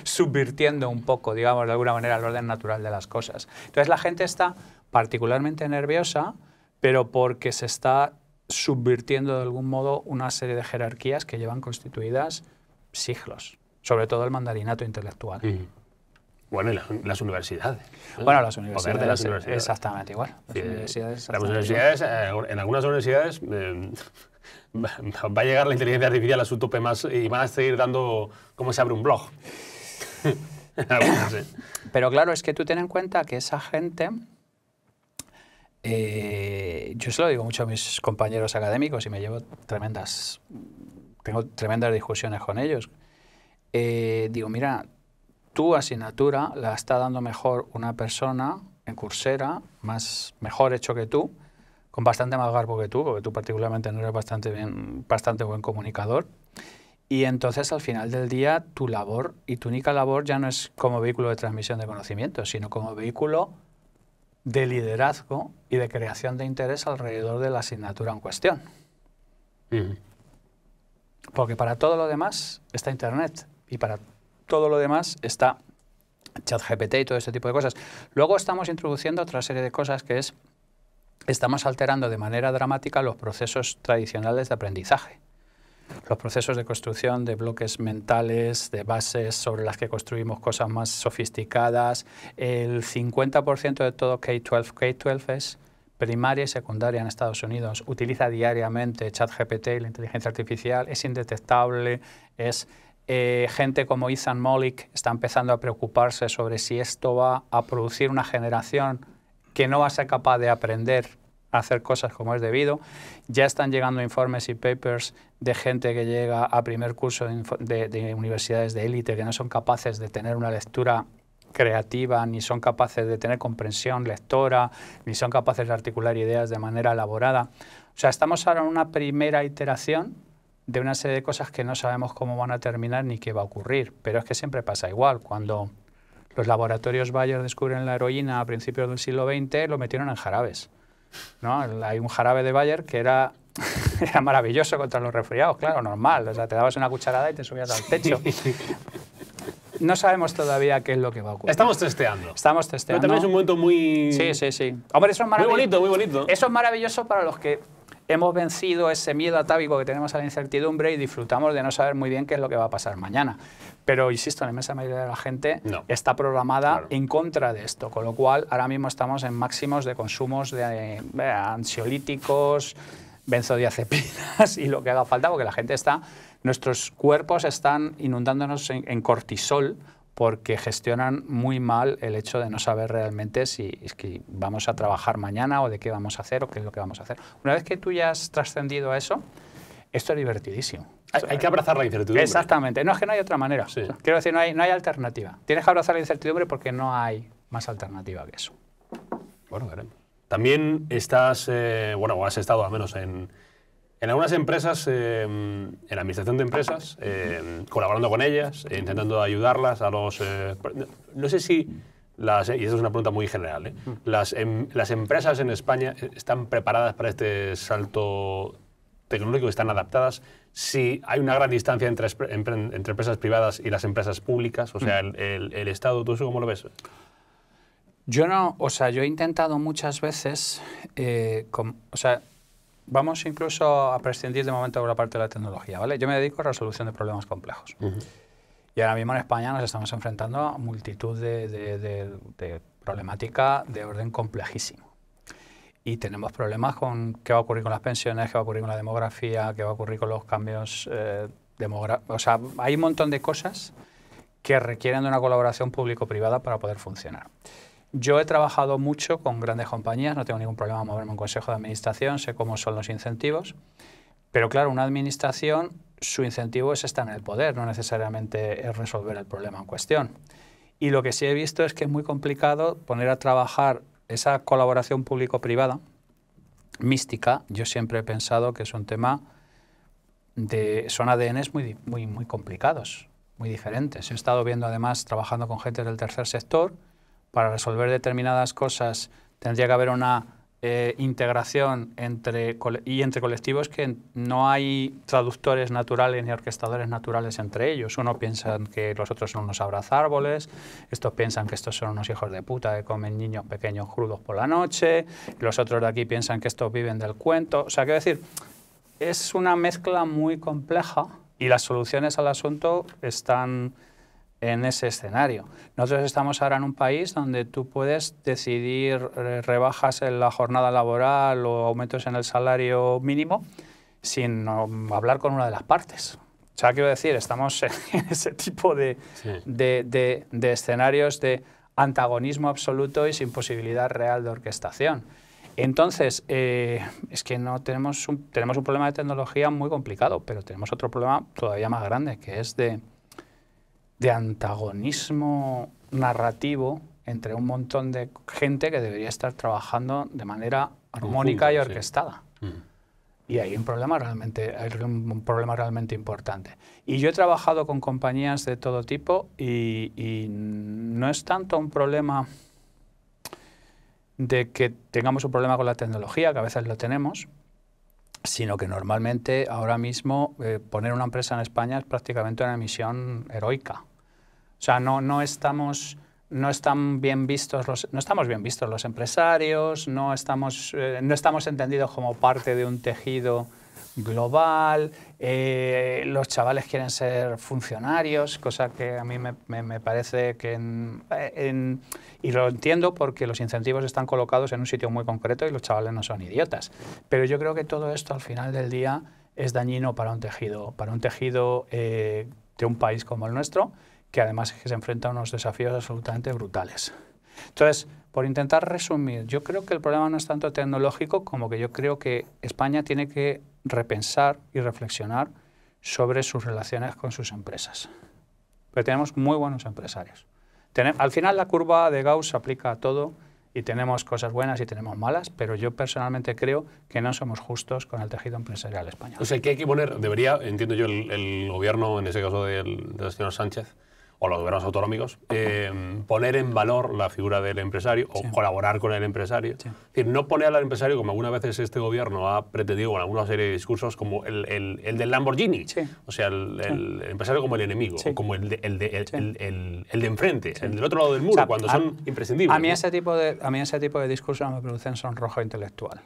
subvirtiendo un poco, digamos, de alguna manera el orden natural de las cosas. Entonces la gente está particularmente nerviosa, pero porque se está subvirtiendo de algún modo una serie de jerarquías que llevan constituidas siglos, sobre todo el mandarinato intelectual. Bueno, y las universidades. Bueno, las universidades, exactamente igual. Las universidades, en algunas universidades va a llegar la inteligencia artificial a su tope más y van a seguir dando cómo se abre un blog. En algunas, Pero claro, es que tú ten en cuenta que esa gente, yo se lo digo mucho a mis compañeros académicos y me llevo tengo tremendas discusiones con ellos. Digo, mira, tu asignatura la está dando mejor una persona en Coursera, mejor hecho que tú, con bastante más garbo que tú, porque tú particularmente no eres bastante buen comunicador. Y entonces al final del día tu labor y tu única labor ya no es como vehículo de transmisión de conocimiento, sino como vehículo de liderazgo y de creación de interés alrededor de la asignatura en cuestión. Porque para todo lo demás está Internet y para todo lo demás está ChatGPT y todo este tipo de cosas. Luego estamos introduciendo otra serie de cosas que es, estamos alterando de manera dramática los procesos tradicionales de aprendizaje. Los procesos de construcción de bloques mentales, de bases sobre las que construimos cosas más sofisticadas. El 50% de todo K-12 es primaria y secundaria en Estados Unidos. Utiliza diariamente ChatGPT, la inteligencia artificial, es indetectable, es... gente como Ethan Mollick está empezando a preocuparse sobre si esto va a producir una generación que no va a ser capaz de aprender a hacer cosas como es debido. Ya están llegando informes y papers de gente que llega a primer curso de universidades de élite que no son capaces de tener una lectura creativa, ni son capaces de tener comprensión lectora, ni son capaces de articular ideas de manera elaborada. O sea, estamos ahora en una primera iteración de una serie de cosas que no sabemos cómo van a terminar ni qué va a ocurrir. Pero es que siempre pasa igual. Cuando los laboratorios Bayer descubren la heroína a principios del siglo XX, lo metieron en jarabes, ¿no? Hay un jarabe de Bayer que era maravilloso contra los resfriados, claro, normal. O sea, te dabas una cucharada y te subías al techo. No sabemos todavía qué es lo que va a ocurrir. Estamos testeando. Estamos testeando. Pero también es un momento muy... Sí. Hombre, eso es maravilloso. Muy bonito, muy bonito. Eso es maravilloso para los que hemos vencido ese miedo atávico que tenemos a la incertidumbre y disfrutamos de no saber muy bien qué es lo que va a pasar mañana. Pero, insisto, la inmensa mayoría de la gente está programada en contra de esto, con lo cual ahora mismo estamos en máximos de consumos de ansiolíticos, benzodiazepinas y lo que haga falta, porque la gente está... Nuestros cuerpos están inundándonos en cortisol porque gestionan muy mal el hecho de no saber realmente si es que vamos a trabajar mañana o de qué vamos a hacer o qué es lo que vamos a hacer. Una vez que tú ya has trascendido a eso, esto es divertidísimo. Hay que abrazar la incertidumbre. Exactamente. No, es que no hay otra manera. Sí. Quiero decir, no hay alternativa. Tienes que abrazar la incertidumbre porque no hay más alternativa que eso. Bueno, veremos. También estás, bueno, o has estado al menos en algunas empresas, en la administración de empresas, colaborando con ellas, intentando ayudarlas a los... no sé si, y esta es una pregunta muy general, las empresas en España están preparadas para este salto tecnológico, están adaptadas. Si hay una gran distancia entre empresas privadas y las empresas públicas, o sea, el Estado, ¿tú eso cómo lo ves? Yo no, o sea, yo he intentado muchas veces, vamos incluso a prescindir de momento de la parte de la tecnología, ¿vale? Yo me dedico a resolución de problemas complejos. Y ahora mismo en España nos estamos enfrentando a multitud de problemática de orden complejísimo. Y tenemos problemas con qué va a ocurrir con las pensiones, qué va a ocurrir con la demografía, qué va a ocurrir con los cambios demográficos. O sea, hay un montón de cosas que requieren de una colaboración público-privada para poder funcionar. Yo he trabajado mucho con grandes compañías, no tengo ningún problema en moverme en un consejo de administración, sé cómo son los incentivos, pero claro, una administración, su incentivo es estar en el poder, no necesariamente es resolver el problema en cuestión. Y lo que sí he visto es que es muy complicado poner a trabajar esa colaboración público-privada mística. Yo siempre he pensado que es un tema son ADNs muy complicados, muy diferentes. He estado viendo además, trabajando con gente del tercer sector. Para resolver determinadas cosas tendría que haber una integración entre colectivos que no hay traductores naturales ni orquestadores naturales entre ellos. Uno piensa que los otros son unos abrazárboles, estos piensan que estos son unos hijos de puta que comen niños pequeños crudos por la noche, los otros de aquí piensan que estos viven del cuento. O sea, quiero decir, es una mezcla muy compleja y las soluciones al asunto están en ese escenario. Nosotros estamos ahora en un país donde tú puedes decidir rebajas en la jornada laboral o aumentos en el salario mínimo sin hablar con una de las partes. O sea, quiero decir, estamos en ese tipo de escenarios de antagonismo absoluto y sin posibilidad real de orquestación. Entonces, es que no tenemos un problema de tecnología muy complicado, pero tenemos otro problema todavía más grande, que es de antagonismo narrativo entre un montón de gente que debería estar trabajando de manera armónica y sí. orquestada. Y hay un problema realmente importante. Y yo he trabajado con compañías de todo tipo y no es tanto un problema de que tengamos un problema con la tecnología, que a veces lo tenemos, sino que normalmente ahora mismo poner una empresa en España es prácticamente una misión heroica. O sea, no estamos bien vistos los empresarios, no estamos entendidos como parte de un tejido global, los chavales quieren ser funcionarios, cosa que a mí me parece que y lo entiendo porque los incentivos están colocados en un sitio muy concreto y los chavales no son idiotas. Pero yo creo que todo esto al final del día es dañino para un tejido de un país como el nuestro, que además es que se enfrenta a unos desafíos absolutamente brutales. Entonces, por intentar resumir, yo creo que el problema no es tanto tecnológico como que yo creo que España tiene que repensar y reflexionar sobre sus relaciones con sus empresas. Porque tenemos muy buenos empresarios. Al final la curva de Gauss se aplica a todo y tenemos cosas buenas y tenemos malas, pero yo personalmente creo que no somos justos con el tejido empresarial español. O sea, que hay que poner, entiendo yo, el gobierno, en ese caso del señor Sánchez, o los gobiernos autonómicos, poner en valor la figura del empresario o colaborar con el empresario. Sí. Es decir, no poner al empresario, como algunas veces este gobierno ha pretendido con alguna serie de discursos, como el del Lamborghini. Sí. O sea, el empresario como el enemigo, o como el de enfrente, el del otro lado del muro, o sea, cuando son imprescindibles. A mí ese tipo de discursos me producen sonrojo intelectual.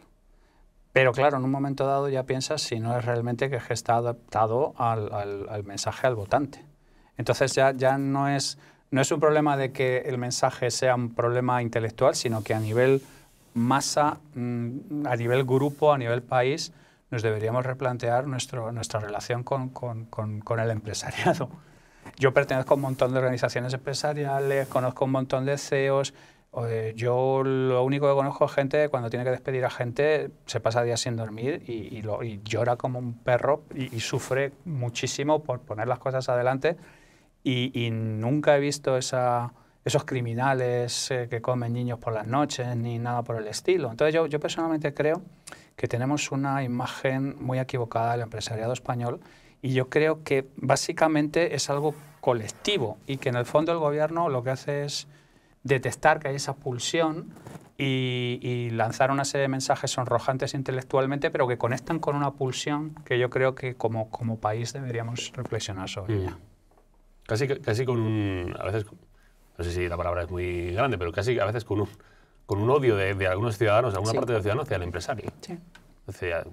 Pero claro, en un momento dado ya piensas si no es realmente que está adaptado al mensaje al votante. Entonces ya no es un problema de que el mensaje sea un problema intelectual, sino que a nivel masa, a nivel grupo, a nivel país, nos deberíamos replantear nuestra relación con el empresariado. Yo pertenezco a un montón de organizaciones empresariales, conozco un montón de CEOs. Yo lo único que conozco es gente que cuando tiene que despedir a gente se pasa días sin dormir y llora como un perro y sufre muchísimo por poner las cosas adelante. Y nunca he visto esos criminales que comen niños por las noches ni nada por el estilo. Entonces yo personalmente creo que tenemos una imagen muy equivocada del empresariado español y yo creo que básicamente es algo colectivo y que en el fondo el gobierno lo que hace es detectar que hay esa pulsión y lanzar una serie de mensajes sonrojantes intelectualmente, pero que conectan con una pulsión que yo creo que como país deberíamos reflexionar sobre ella. Casi con a veces, no sé si la palabra es muy grande, pero casi a veces con un odio de algunos ciudadanos, de alguna parte de los ciudadanos hacia el empresario. Sí. Decía,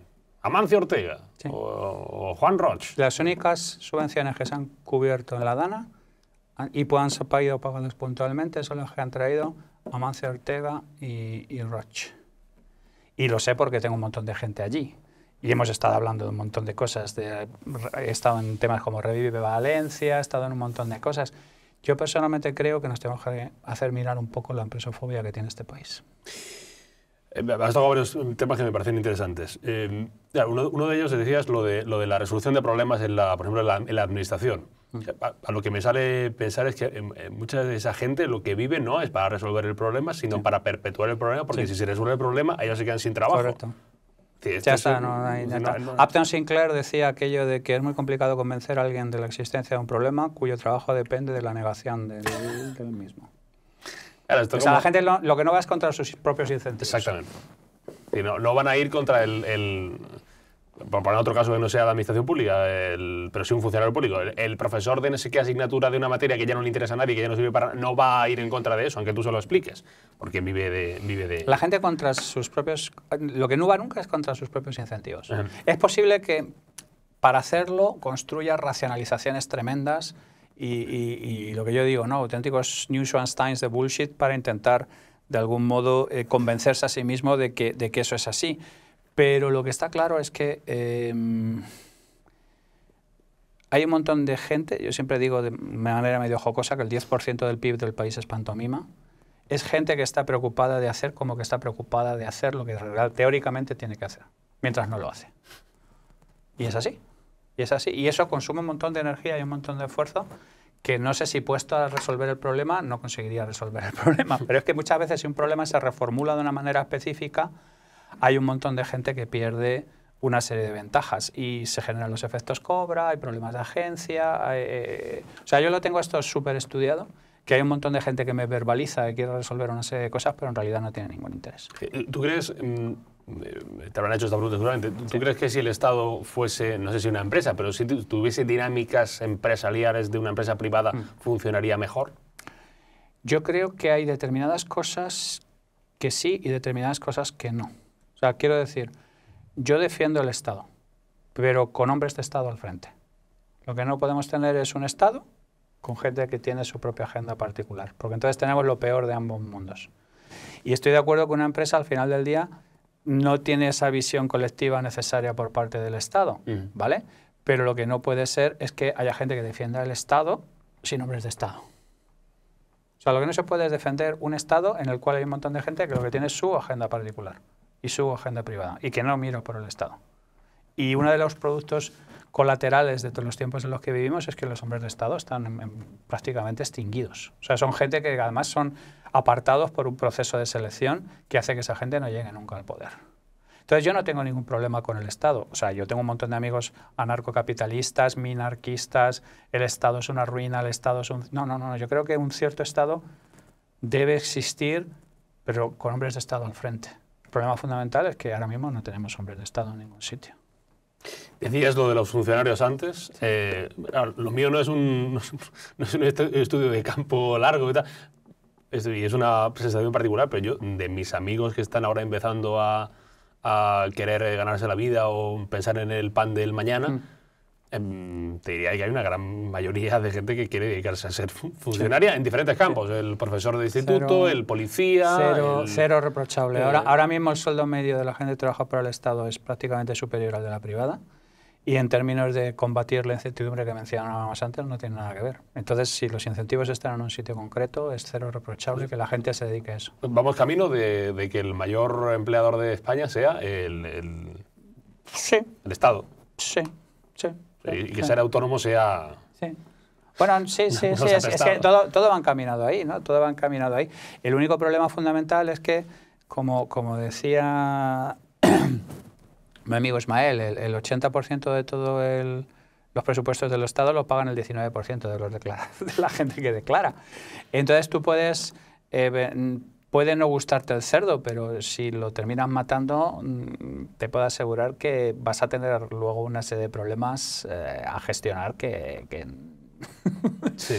Amancio Ortega o Juan Roch. Las únicas subvenciones que se han cubierto en la DANA y han sido pagadas puntualmente son las que han traído Amancio Ortega y Roch. Y lo sé porque tengo un montón de gente allí. Y hemos estado hablando de un montón de cosas. He estado en temas como Revive Valencia, he estado en un montón de cosas. Yo personalmente creo que nos tenemos que hacer mirar un poco la empresofobia que tiene este país. Has tocado varios temas que me parecen interesantes. Uno de ellos, decías, lo de la resolución de problemas, por ejemplo, en la administración. A lo que me sale pensar es que mucha de esa gente lo que vive no es para resolver el problema, sino para perpetuar el problema, porque si se resuelve el problema, ellos se quedan sin trabajo. Correcto. Sí, ya está, Upton Sinclair decía aquello de que es muy complicado convencer a alguien de la existencia de un problema cuyo trabajo depende de la negación del mismo. Claro, o sea, la gente lo que no va es contra sus propios incentivos. Exactamente. Y no van a ir contra por poner otro caso que no sea la administración pública, pero sí un funcionario público. El profesor de no sé qué asignatura de una materia que ya no le interesa a nadie, que ya no sirve para no va a ir en contra de eso, aunque tú se lo expliques, porque vive de... La gente contra sus propios... Lo que no va nunca es contra sus propios incentivos. Es posible que para hacerlo construya racionalizaciones tremendas y lo que yo digo, ¿no? Auténticos Neuschwansteins de bullshit para intentar, de algún modo, convencerse a sí mismo de que eso es así. Pero lo que está claro es que hay un montón de gente, yo siempre digo de manera medio jocosa que el 10% del PIB del país es pantomima, es gente que está preocupada de hacer como que está preocupada de hacer lo que teóricamente tiene que hacer, mientras no lo hace. Y es así, y es así. Y eso consume un montón de energía y un montón de esfuerzo que no sé si puesto a resolver el problema no conseguiría resolver el problema. Pero es que muchas veces si un problema se reformula de una manera específica, hay un montón de gente que pierde una serie de ventajas y se generan los efectos cobra, hay problemas de agencia. O sea, yo lo tengo esto súper estudiado, que hay un montón de gente que me verbaliza que quiere resolver una serie de cosas, pero en realidad no tiene ningún interés. ¿Tú crees, te habrán hecho esta pregunta seguramente, ¿tú crees que si el Estado fuese, no sé si una empresa, pero si tuviese dinámicas empresariales de una empresa privada, funcionaría mejor? Yo creo que hay determinadas cosas que sí y determinadas cosas que no. O sea, quiero decir, yo defiendo el Estado, pero con hombres de Estado al frente. Lo que no podemos tener es un Estado con gente que tiene su propia agenda particular, porque entonces tenemos lo peor de ambos mundos. Y estoy de acuerdo que una empresa al final del día no tiene esa visión colectiva necesaria por parte del Estado, ¿vale? Pero lo que no puede ser es que haya gente que defienda el Estado sin hombres de Estado. O sea, lo que no se puede es defender un Estado en el cual hay un montón de gente que lo que tiene es su agenda particular y su agenda privada y que no mira por el Estado. Y uno de los productos colaterales de todos los tiempos en los que vivimos es que los hombres de Estado están prácticamente extinguidos. O sea, son gente que además son apartados por un proceso de selección que hace que esa gente no llegue nunca al poder. Entonces yo no tengo ningún problema con el Estado. O sea, yo tengo un montón de amigos anarcocapitalistas, minarquistas, el Estado es una ruina, el Estado es un... No, yo creo que un cierto Estado debe existir, pero con hombres de Estado al frente. El problema fundamental es que ahora mismo no tenemos hombres de Estado en ningún sitio. Decías lo de los funcionarios antes. Lo mío no es un estudio de campo largo y tal. Y es una sensación particular, pero yo, de mis amigos que están ahora empezando a querer ganarse la vida o pensar en el pan del mañana, te diría que hay una gran mayoría de gente que quiere dedicarse a ser funcionaria en diferentes campos. El profesor de instituto, el policía... Cero reprochable. Ahora mismo el sueldo medio de la gente que trabaja para el Estado es prácticamente superior al de la privada. Y en términos de combatir la incertidumbre que mencionábamos antes, no tiene nada que ver. Entonces, si los incentivos están en un sitio concreto, es cero reprochable que la gente se dedique a eso. Vamos camino de que el mayor empleador de España sea el Estado. Sí. Y que ser autónomo sea... Sí. Bueno, sí, es que todo va encaminado ahí, ¿no? Todo va encaminado ahí. El único problema fundamental es que, como decía mi amigo Ismael, el 80% de todos los presupuestos del Estado los pagan el 19% de la gente que declara. Entonces tú puedes... puede no gustarte el cerdo, pero si lo terminas matando, te puedo asegurar que vas a tener luego una serie de problemas a gestionar sí.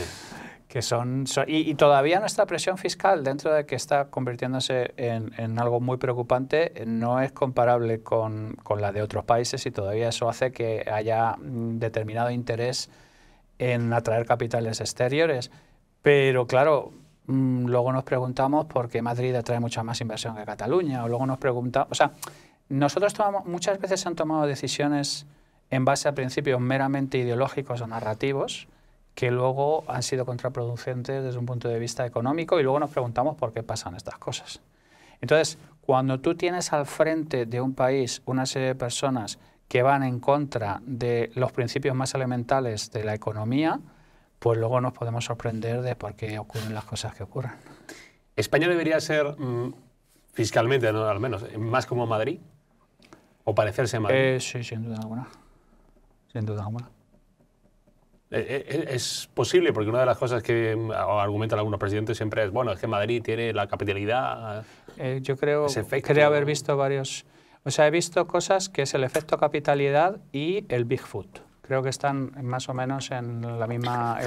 que son... Y todavía nuestra presión fiscal, dentro de que está convirtiéndose en algo muy preocupante, no es comparable con la de otros países y todavía eso hace que haya determinado interés en atraer capitales exteriores. Pero claro... luego nos preguntamos por qué Madrid atrae mucha más inversión que Cataluña, o luego nos preguntamos... O sea, nosotros muchas veces se han tomado decisiones en base a principios meramente ideológicos o narrativos que luego han sido contraproducentes desde un punto de vista económico y luego nos preguntamos por qué pasan estas cosas. Entonces, cuando tú tienes al frente de un país una serie de personas que van en contra de los principios más elementales de la economía, pues luego nos podemos sorprender de por qué ocurren las cosas que ocurren. ¿España debería ser fiscalmente, ¿no? Al menos, más como Madrid? ¿O parecerse a Madrid? Sí, sin duda alguna. Sin duda alguna. Es posible, porque una de las cosas que argumentan algunos presidentes siempre es, bueno, es que Madrid tiene la capitalidad... Yo creo haber visto varios... O sea, he visto cosas que es el efecto capitalidad y el Bigfoot. Creo que están más o menos en la misma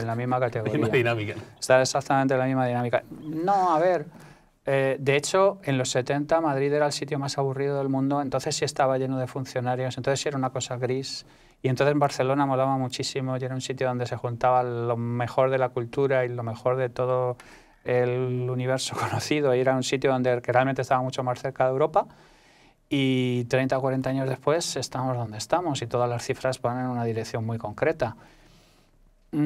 categoría. La misma dinámica. Está exactamente en la misma dinámica. No, a ver, de hecho, en los 70 Madrid era el sitio más aburrido del mundo, entonces sí estaba lleno de funcionarios, entonces sí era una cosa gris. Y entonces en Barcelona molaba muchísimo y era un sitio donde se juntaba lo mejor de la cultura y lo mejor de todo el universo conocido. Y era un sitio donde realmente estaba mucho más cerca de Europa. Y 30 o 40 años después estamos donde estamos y todas las cifras van en una dirección muy concreta. Yo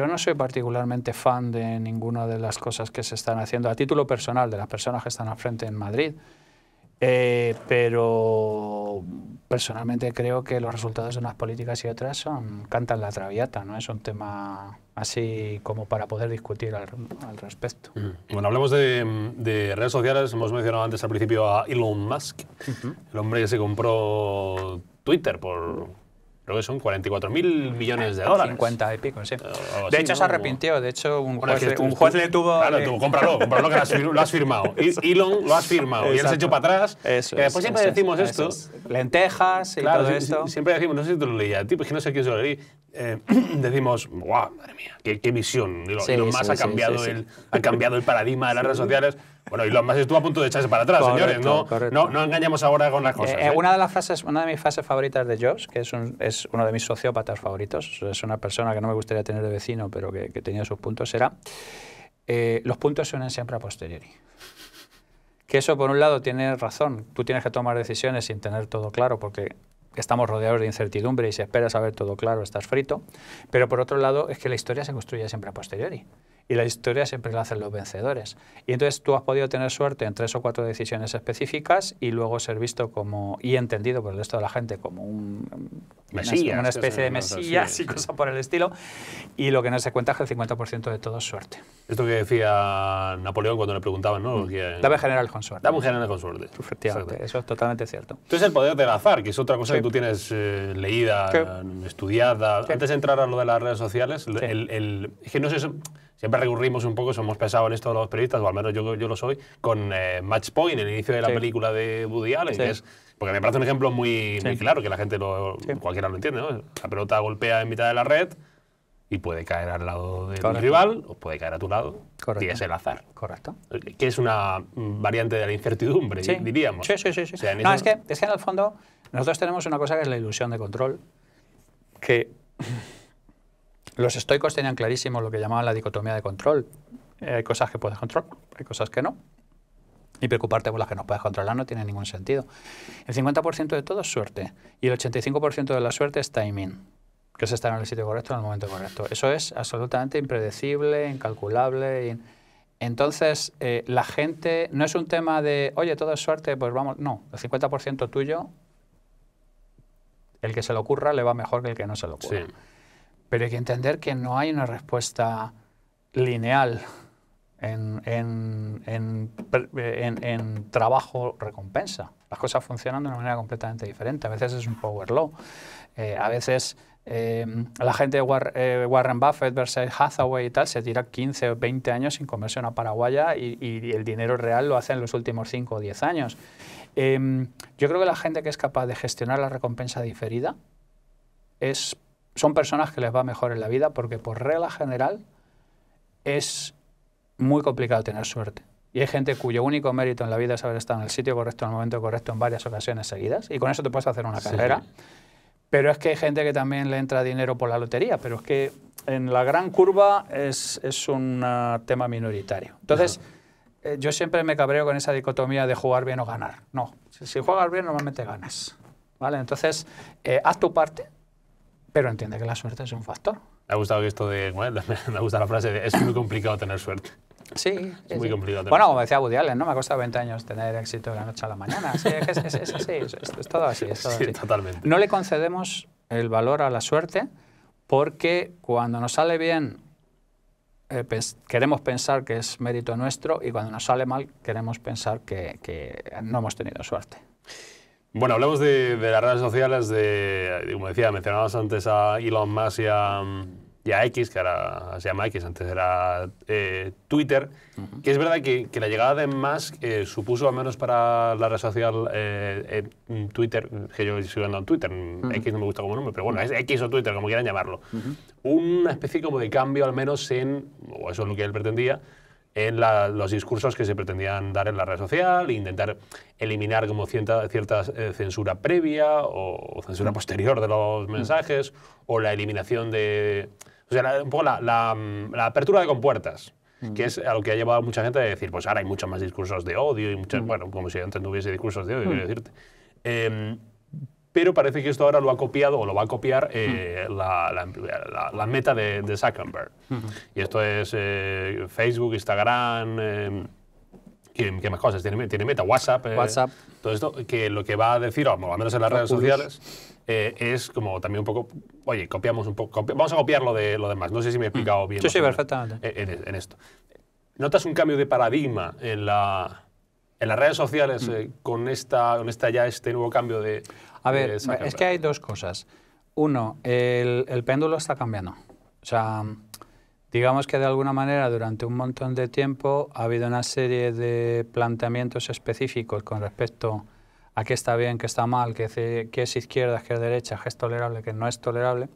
no soy particularmente fan de ninguna de las cosas que se están haciendo a título personal de las personas que están al frente en Madrid, pero personalmente creo que los resultados de unas políticas y otras cantan la traviata, no es un tema así como para poder discutir al respecto. Bueno, hablemos de redes sociales. Hemos mencionado antes al principio a Elon Musk, el hombre que se compró Twitter por... Creo que son 44.000 millones de dólares. 50 y pico, sí. Así, de hecho, ¿no? se arrepintió. De hecho, un Bueno, juez le tuvo... Claro, cómpralo que lo has firmado. Elon lo has firmado. Y él se echó para atrás. Eso después siempre decimos esto. Lentejas y claro, todo esto. Siempre decimos, no sé si tú lo leías, tipo, es que no sé quién se lo leí. Decimos, guau, madre mía, qué visión. Elon Musk ha cambiado el paradigma de las redes sociales. Bueno, Elon Musk estuvo a punto de echarse para atrás, señores. No engañemos ahora con las cosas. Una de mis frases favoritas de Jobs, que es uno de mis sociópatas favoritos, es una persona que no me gustaría tener de vecino, pero que tenía sus puntos, era los puntos se unen siempre a posteriori. Que eso, por un lado, tiene razón. Tú tienes que tomar decisiones sin tener todo claro, porque estamos rodeados de incertidumbre y si esperas saber todo claro, estás frito. Pero por otro lado, es que la historia se construye siempre a posteriori. Y la historia siempre la hacen los vencedores. Y entonces tú has podido tener suerte en 3 o 4 decisiones específicas y luego ser visto como, y entendido por el resto de la gente como una especie de mesías y cosas por el estilo. Y lo que no se cuenta es que el 50% de todo es suerte. Esto que decía Napoleón cuando le preguntaban, ¿no? Dame general con suerte. Dame un general con suerte. Efectivamente, eso es totalmente cierto. Entonces el poder del azar, que es otra cosa que tú tienes leída, estudiada. Antes de entrar a lo de las redes sociales, es que no sé... Siempre recurrimos un poco, somos pesados en esto de los periodistas, o al menos yo lo soy, con Match Point, el inicio de la película de Woody Allen, que es, porque me parece un ejemplo muy claro, que la gente, cualquiera lo entiende, ¿no? La pelota golpea en mitad de la red y puede caer al lado del rival o puede caer a tu lado. Y es el azar. Correcto. Que es una variante de la incertidumbre, diríamos. Sí. O sea, no, es que en el fondo nosotros tenemos una cosa que es la ilusión de control, que... Los estoicos tenían clarísimo lo que llamaban la dicotomía de control. Hay cosas que puedes controlar, hay cosas que no. Y preocuparte por las que no puedes controlar no tiene ningún sentido. El 50% de todo es suerte. Y el 85% de la suerte es timing, que es estar en el sitio correcto en el momento correcto. Eso es absolutamente impredecible, incalculable. Entonces, la gente... No es un tema de, oye, todo es suerte, pues vamos... No, el 50% tuyo, el que se le ocurra le va mejor que el que no se le ocurra. Sí. Pero hay que entender que no hay una respuesta lineal en trabajo-recompensa. Las cosas funcionan de una manera completamente diferente. A veces es un power law. A veces la gente de Warren Buffett, Berkshire Hathaway y tal se tira 15 o 20 años sin comerse una paraguaya y el dinero real lo hace en los últimos 5 o 10 años. Yo creo que la gente que es capaz de gestionar la recompensa diferida son personas que les va mejor en la vida porque por regla general es muy complicado tener suerte. Y hay gente cuyo único mérito en la vida es haber estado en el sitio correcto, en el momento correcto, en varias ocasiones seguidas. Y con eso te puedes hacer una carrera. Pero es que hay gente que también le entra dinero por la lotería. Pero es que en la gran curva es un tema minoritario. Entonces, yo siempre me cabreo con esa dicotomía de jugar bien o ganar. No, si juegas bien normalmente ganas. ¿Vale? Entonces, haz tu parte. Pero entiende que la suerte es un factor. Me ha gustado esto de... Bueno, me gusta la frase de es muy complicado tener suerte. Sí. Es muy complicado tener suerte. Como decía Woody Allen, ¿no? Me ha costado 20 años tener éxito de la noche a la mañana. Sí, es así, es todo así. Sí, totalmente. No le concedemos el valor a la suerte porque cuando nos sale bien queremos pensar que es mérito nuestro y cuando nos sale mal queremos pensar que no hemos tenido suerte. Bueno, hablemos de las redes sociales, como decía, mencionabas antes a Elon Musk y a X, que ahora se llama X, antes era Twitter, que es verdad que la llegada de Musk supuso, al menos para la red social Twitter, que yo sigo andando en Twitter, X no me gusta como nombre, pero bueno, es X o Twitter, como quieran llamarlo, una especie como de cambio, al menos o eso es lo que él pretendía, en los discursos que se pretendían dar en la red social e intentar eliminar como cierta censura previa o censura posterior de los mensajes o la eliminación de... O sea, un poco la apertura de compuertas, que es a lo que ha llevado a mucha gente a decir, pues ahora hay muchos más discursos de odio y muchas, bueno, como si antes no hubiese discursos de odio, quiero decirte. Pero parece que esto ahora lo ha copiado o lo va a copiar la meta de Zuckerberg. Y esto es Facebook, Instagram, ¿Qué más cosas? Tiene Meta, WhatsApp. WhatsApp. Todo esto, que lo que va a decir, o al menos en las redes sociales, es como también un poco, oye, copiamos un poco, vamos a copiar lo demás. No sé si me he explicado bien. Sí, perfectamente. En esto. ¿Notas un cambio de paradigma en las redes sociales con este nuevo cambio de... A ver, es que hay dos cosas. Uno, el péndulo está cambiando. O sea, digamos que de alguna manera durante un montón de tiempo ha habido una serie de planteamientos específicos con respecto a qué está bien, qué está mal, qué es izquierda, qué es derecha, qué es tolerable, qué no es tolerable,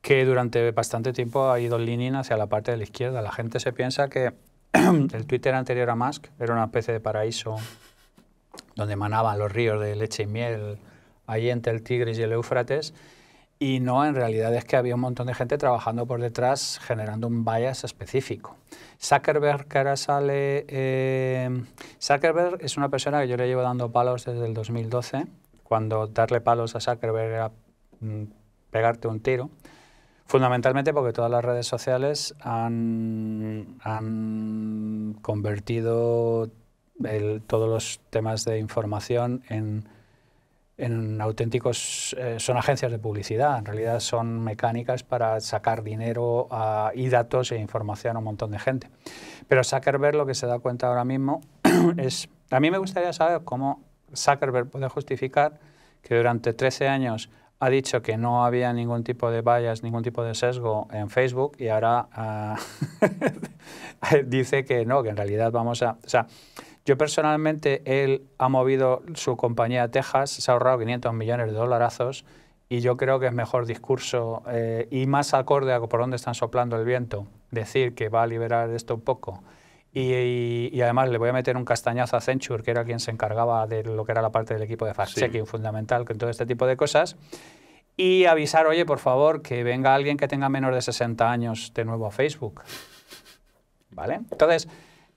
que durante bastante tiempo ha ido leaning hacia la parte de la izquierda. La gente se piensa que el Twitter anterior a Musk era una especie de paraíso donde emanaban los ríos de leche y miel ahí entre el Tigris y el Éufrates. Y no, en realidad es que había un montón de gente trabajando por detrás generando un bias específico. Zuckerberg, que ahora sale... Zuckerberg es una persona que yo le llevo dando palos desde el 2012, cuando darle palos a Zuckerberg era pegarte un tiro, fundamentalmente porque todas las redes sociales han convertido todos los temas de información en auténticos, son agencias de publicidad, en realidad son mecánicas para sacar dinero y datos e información a un montón de gente. Pero Zuckerberg lo que se da cuenta ahora mismo es, a mí me gustaría saber cómo Zuckerberg puede justificar que durante 13 años ha dicho que no había ningún tipo de bias, ningún tipo de sesgo en Facebook y ahora dice que no, que en realidad vamos a... O sea, yo personalmente, él ha movido su compañía a Texas, se ha ahorrado 500 millones de dolarazos y yo creo que es mejor discurso y más acorde a por dónde están soplando el viento, decir que va a liberar esto un poco. Y además le voy a meter un castañazo a Accenture, que era quien se encargaba de lo que era la parte del equipo de fact-checking fundamental con todo este tipo de cosas. Y avisar, oye, por favor, que venga alguien que tenga menos de 60 años de nuevo a Facebook. ¿Vale? Entonces...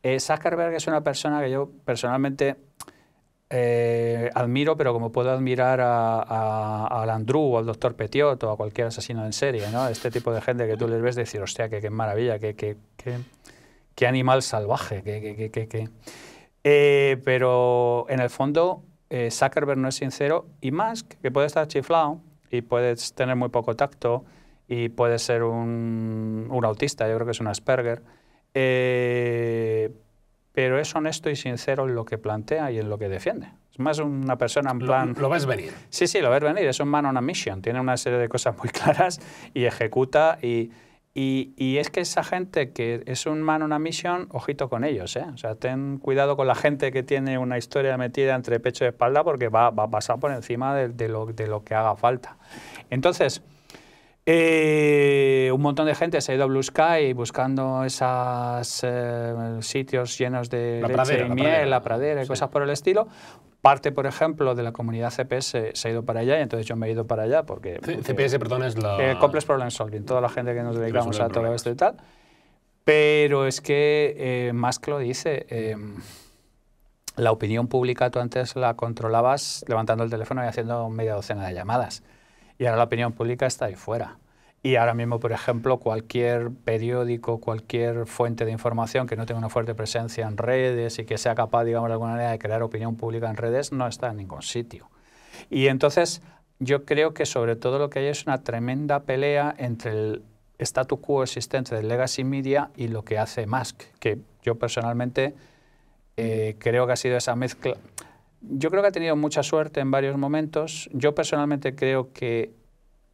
Zuckerberg es una persona que yo personalmente admiro, pero como puedo admirar a Landru o al doctor Petiot o a cualquier asesino en serie, ¿no? Este tipo de gente que tú les ves decir, hostia, qué maravilla, qué animal salvaje, pero en el fondo Zuckerberg no es sincero y Musk, que puede estar chiflado y puedes tener muy poco tacto y puede ser un autista, yo creo que es un Asperger, pero es honesto y sincero en lo que plantea y en lo que defiende. Es más una persona en plan... Lo ves venir. Sí, lo ves venir. Es un man on a mission. Tiene una serie de cosas muy claras y ejecuta. Y es que esa gente que es un man on a mission, ojito con ellos, ¿eh? O sea, ten cuidado con la gente que tiene una historia metida entre pecho y espalda porque va a pasar por encima de lo que haga falta. Entonces... un montón de gente se ha ido a Blue Sky buscando esos sitios llenos de leche y miel, la pradera y cosas por el estilo. Parte, por ejemplo, de la comunidad CPS se ha ido para allá y entonces yo me he ido para allá porque... CPS, perdón, es la... Complex Problem Solving, toda la gente que nos dedicamos a todo esto y tal. Pero es que Musk lo dice... la opinión pública tú antes la controlabas levantando el teléfono y haciendo media docena de llamadas. Y ahora la opinión pública está ahí fuera. Y ahora mismo, por ejemplo, cualquier periódico, cualquier fuente de información que no tenga una fuerte presencia en redes y que sea capaz, digamos, de alguna manera de crear opinión pública en redes, no está en ningún sitio. Y entonces yo creo que sobre todo lo que hay es una tremenda pelea entre el statu quo existente del legacy media y lo que hace Musk, que yo personalmente creo que ha sido esa mezcla. Yo creo que ha tenido mucha suerte en varios momentos. Yo personalmente creo que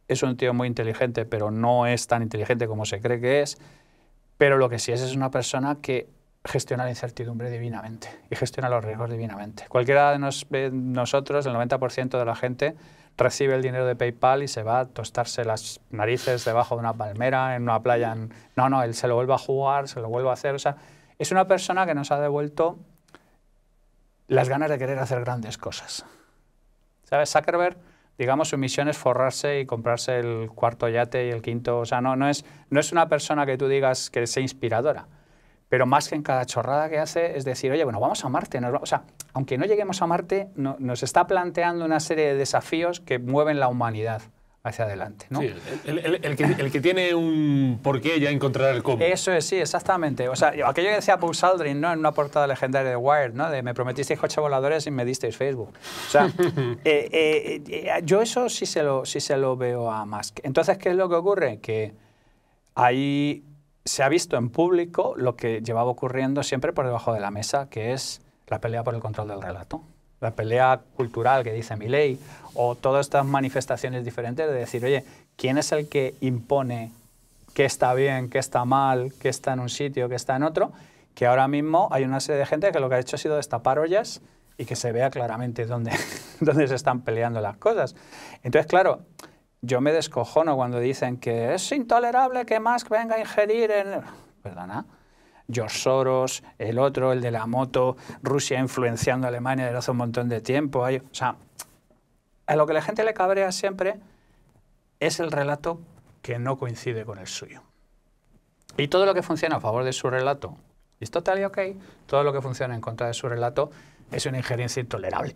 es un tío muy inteligente, pero no es tan inteligente como se cree que es. Pero lo que sí es una persona que gestiona la incertidumbre divinamente y gestiona los riesgos divinamente. Cualquiera de nosotros, el 90% de la gente, recibe el dinero de PayPal y se va a tostarse las narices debajo de una palmera, en una playa. No, él se lo vuelve a jugar, se lo vuelve a hacer. O sea, es una persona que nos ha devuelto las ganas de querer hacer grandes cosas. ¿Sabes? Zuckerberg, digamos, su misión es forrarse y comprarse el cuarto yate y el quinto. O sea, no es una persona que tú digas que sea inspiradora, pero más que en cada chorrada que hace es decir, oye, bueno, vamos a Marte. O sea, aunque no lleguemos a Marte, nos está planteando una serie de desafíos que mueven la humanidad hacia adelante, ¿no? Sí, el que tiene un porqué ya encontrará el cómo. Eso es, sí, exactamente. O sea, aquello que decía Buzz Aldrin, ¿no? En una portada legendaria de Wired, ¿no? De me prometisteis coches voladores y me disteis Facebook. O sea, yo eso sí se lo veo a Musk. Entonces, ¿qué es lo que ocurre? Que ahí se ha visto en público lo que llevaba ocurriendo siempre por debajo de la mesa, que es la pelea por el control del relato. La pelea cultural que dice Milei, o todas estas manifestaciones diferentes de decir, oye, ¿quién es el que impone qué está bien, qué está mal, qué está en un sitio, qué está en otro? Que ahora mismo hay una serie de gente que lo que ha hecho ha sido destapar ollas y que se vea claramente dónde se están peleando las cosas. Entonces, claro, yo me descojono cuando dicen que es intolerable que Musk venga a ingerir en... Perdona. George Soros, el otro, el de la moto, Rusia influenciando a Alemania desde hace un montón de tiempo. O sea, a lo que la gente le cabrea siempre es el relato que no coincide con el suyo. Y todo lo que funciona a favor de su relato es total y ok, todo lo que funciona en contra de su relato es una injerencia intolerable.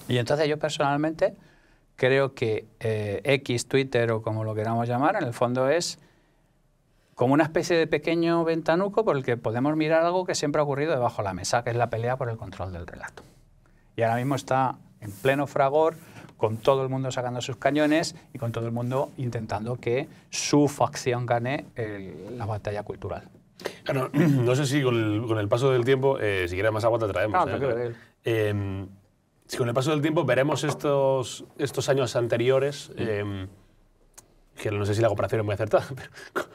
Y entonces yo personalmente creo que X, Twitter o como lo queramos llamar, en el fondo es como una especie de pequeño ventanuco por el que podemos mirar algo que siempre ha ocurrido debajo de la mesa, que es la pelea por el control del relato. Y ahora mismo está en pleno fragor, con todo el mundo sacando sus cañones y con todo el mundo intentando que su facción gane la batalla cultural. Claro, no sé si con el paso del tiempo, si quieres más agua te traemos. Si con el paso del tiempo veremos estos años anteriores, que no sé si la comparación es muy acertada, pero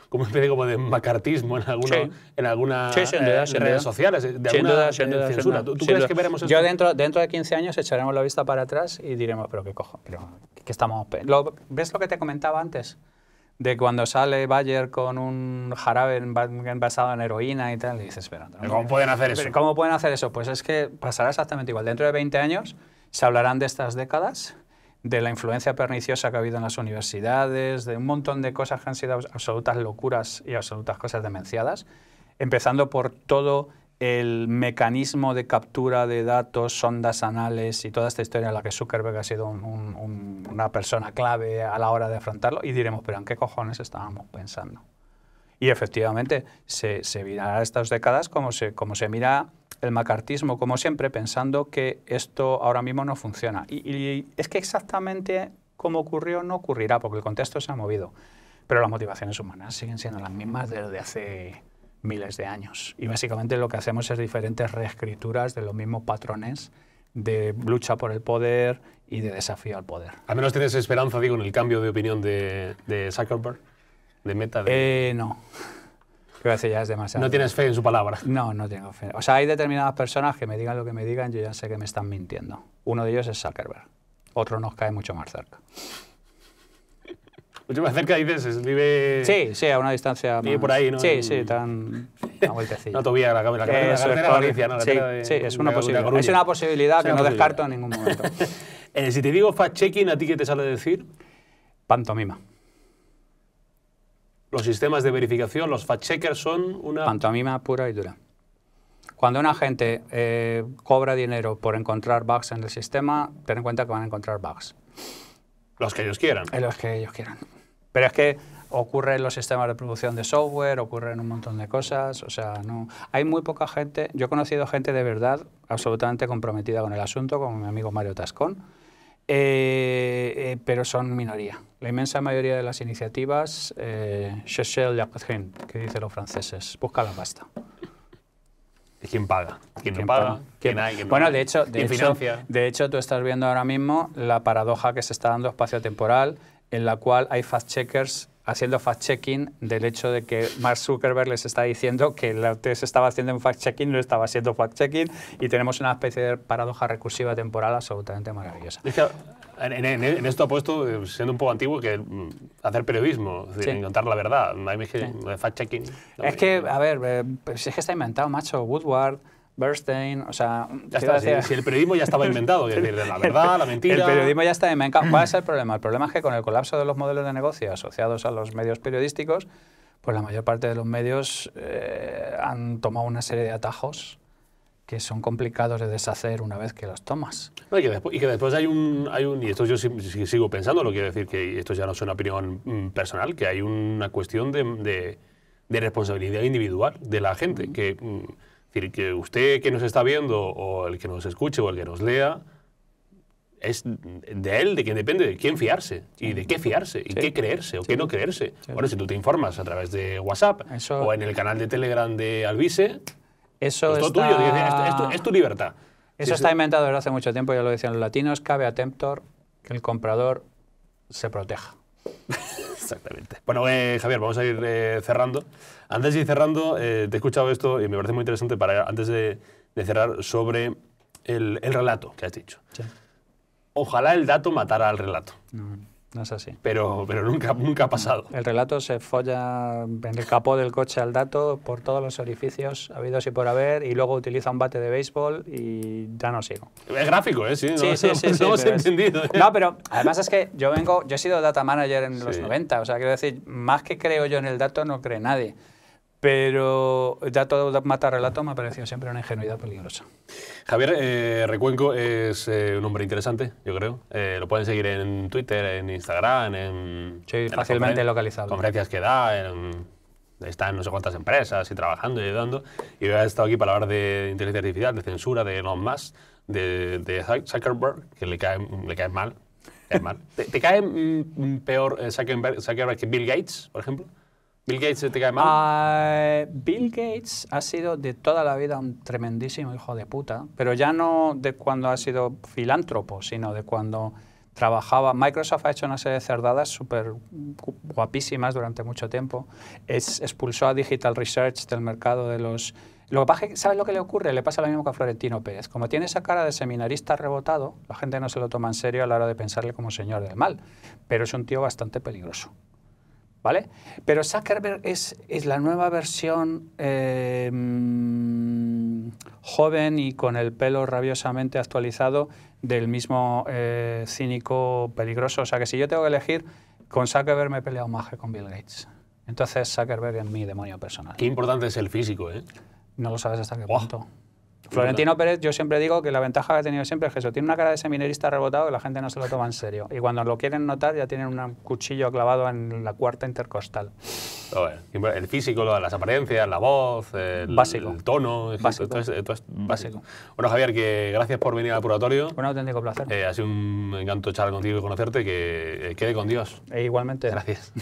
como una especie como de macartismo en algunas redes sociales, de alguna censura. ¿Tú crees que veremos esto? Yo dentro de 15 años echaremos la vista para atrás y diremos, pero qué cojo, ¿qué estamos? ¿Ves lo que te comentaba antes? De cuando sale Bayer con un jarabe basado en heroína y tal, y dices, espera, ¿cómo pueden hacer eso? ¿Cómo pueden hacer eso? Pues es que pasará exactamente igual. Dentro de 20 años se hablarán de estas décadas, de la influencia perniciosa que ha habido en las universidades, de un montón de cosas que han sido absolutas locuras y absolutas cosas demenciadas, empezando por todo el mecanismo de captura de datos, sondas anales y toda esta historia en la que Zuckerberg ha sido una persona clave a la hora de afrontarlo, y diremos, pero ¿en qué cojones estábamos pensando? Y efectivamente se mirará estas décadas como se mira el macartismo, como siempre, pensando que esto ahora mismo no funciona. Y es que exactamente como ocurrió no ocurrirá, porque el contexto se ha movido. Pero las motivaciones humanas siguen siendo las mismas desde hace miles de años. Y básicamente lo que hacemos es diferentes reescrituras de los mismos patrones de lucha por el poder y de desafío al poder. ¿Al menos tienes esperanza, digo, en el cambio de opinión de Zuckerberg? ¿De Meta? No. Creo que ya es demasiado. ¿No tienes fe en su palabra? No, no tengo fe. O sea, hay determinadas personas que me digan lo que me digan, yo ya sé que me están mintiendo. Uno de ellos es Zuckerberg. Otro nos cae mucho más cerca. Mucho más cerca, dices, vive... Sí, a una distancia vive más... por ahí, ¿no? Sí, tan... Una vueltecilla. No, todavía la carretera de Galicia, ¿no? Sí, es una posibilidad. Es una posibilidad que no descarto en ningún momento. Si te digo fact-checking, ¿a ti qué te sale decir? Pantomima. Los sistemas de verificación, los fact-checkers son una... Pantomima pura y dura. Cuando una gente cobra dinero por encontrar bugs en el sistema, ten en cuenta que van a encontrar bugs. Los que ellos quieran. Los que ellos quieran. Pero es que ocurre en los sistemas de producción de software, ocurre en un montón de cosas, o sea, no... Hay muy poca gente, yo he conocido gente de verdad absolutamente comprometida con el asunto, como mi amigo Mario Tascón, pero son minoría. La inmensa mayoría de las iniciativas, cherchez l'argent, que dicen los franceses, busca la pasta. ¿Y quién paga? ¿Quién no paga? ¿Quién hay? ¿Quién bueno, no hay? de hecho, tú estás viendo ahora mismo la paradoja que se está dando espacio-temporal, en la cual hay fact-checkers haciendo fact-checking del hecho de que Mark Zuckerberg les está diciendo que lo que se estaba haciendo en fact-checking no estaba haciendo fact-checking, y tenemos una especie de paradoja recursiva temporal absolutamente maravillosa. Es que en esto apuesto, siendo un poco antiguo, que hacer periodismo, es decir, encontrar la verdad. Hay que fact-checking. Es que, a ver, pues es que está inventado, macho. Woodward, Bernstein, o sea... Ya está, si el periodismo ya estaba inventado, es decir, de la verdad, la mentira... El periodismo ya está inventado. ¿Cuál es el problema? El problema es que con el colapso de los modelos de negocio asociados a los medios periodísticos, pues la mayor parte de los medios han tomado una serie de atajos que son complicados de deshacer una vez que los tomas. No, y que después hay un, y esto yo sigo pensando, lo quiero decir que esto ya no es una opinión personal, que hay una cuestión de responsabilidad individual de la gente. Que, es decir, que usted que nos está viendo, o el que nos escuche, o el que nos lea, es de él, de quien depende, de quién fiarse, y de qué fiarse, y qué creerse, o qué no creerse. Bueno, si tú te informas a través de WhatsApp, o en el canal de Telegram de Alvise, eso es tuyo, es tu libertad. Eso está inventado desde hace mucho tiempo, ya lo decían los latinos, cabe a temptor que el comprador se proteja. Exactamente. Bueno, Javier, vamos a ir cerrando. Antes de ir cerrando, te he escuchado esto y me parece muy interesante antes de cerrar sobre el relato que has dicho. Sí. Ojalá el dato matara al relato. No es así. Pero nunca ha pasado. El relato se folla en el capó del coche al dato por todos los orificios habidos y por haber, y luego utiliza un bate de béisbol y ya no sigo. Es gráfico, ¿eh? Sí, sí, no hemos entendido. No, pero además es que yo he sido data manager en los 90, o sea, quiero decir, más que creo yo en el dato, no cree nadie. Pero el dato mata relato me ha parecido siempre una ingenuidad peligrosa. Javier Recuenco es un hombre interesante, yo creo. Lo pueden seguir en Twitter, en Instagram, en fácilmente localizable. Conferencias que da, está en no sé cuántas empresas y trabajando y ayudando. Y ha estado aquí para hablar de inteligencia artificial, de censura, de Elon Musk, de Zuckerberg, que le cae mal. ¿Te cae peor Zuckerberg que Bill Gates, por ejemplo? ¿Bill Gates te cae mal? Bill Gates ha sido de toda la vida un tremendísimo hijo de puta, pero ya no de cuando ha sido filántropo, sino de cuando trabajaba. Microsoft ha hecho una serie de cerdadas súper guapísimas durante mucho tiempo. Expulsó a Digital Research del mercado de los... Lo que pasa es que, ¿sabes lo que le ocurre? Le pasa lo mismo que a Florentino Pérez. Como tiene esa cara de seminarista rebotado, la gente no se lo toma en serio a la hora de pensarle como señor del mal, pero es un tío bastante peligroso. ¿Vale? Pero Zuckerberg es la nueva versión joven y con el pelo rabiosamente actualizado del mismo cínico peligroso. O sea que si yo tengo que elegir, con Zuckerberg me he peleado más que con Bill Gates. Entonces Zuckerberg es mi demonio personal. Qué importante es el físico, ¿eh? No lo sabes hasta qué punto. Florentino Pérez, yo siempre digo que la ventaja que ha tenido siempre es que eso, tiene una cara de seminarista rebotado que la gente no se lo toma en serio. Y cuando lo quieren notar ya tienen un cuchillo clavado en la cuarta intercostal. Bueno, el físico, las apariencias, la voz, el tono, básico. Esto es básico. Bueno, Javier, que gracias por venir al Purgatorio. Un auténtico placer. Ha sido un encanto charlar contigo y conocerte, que quede con Dios. E igualmente. Gracias.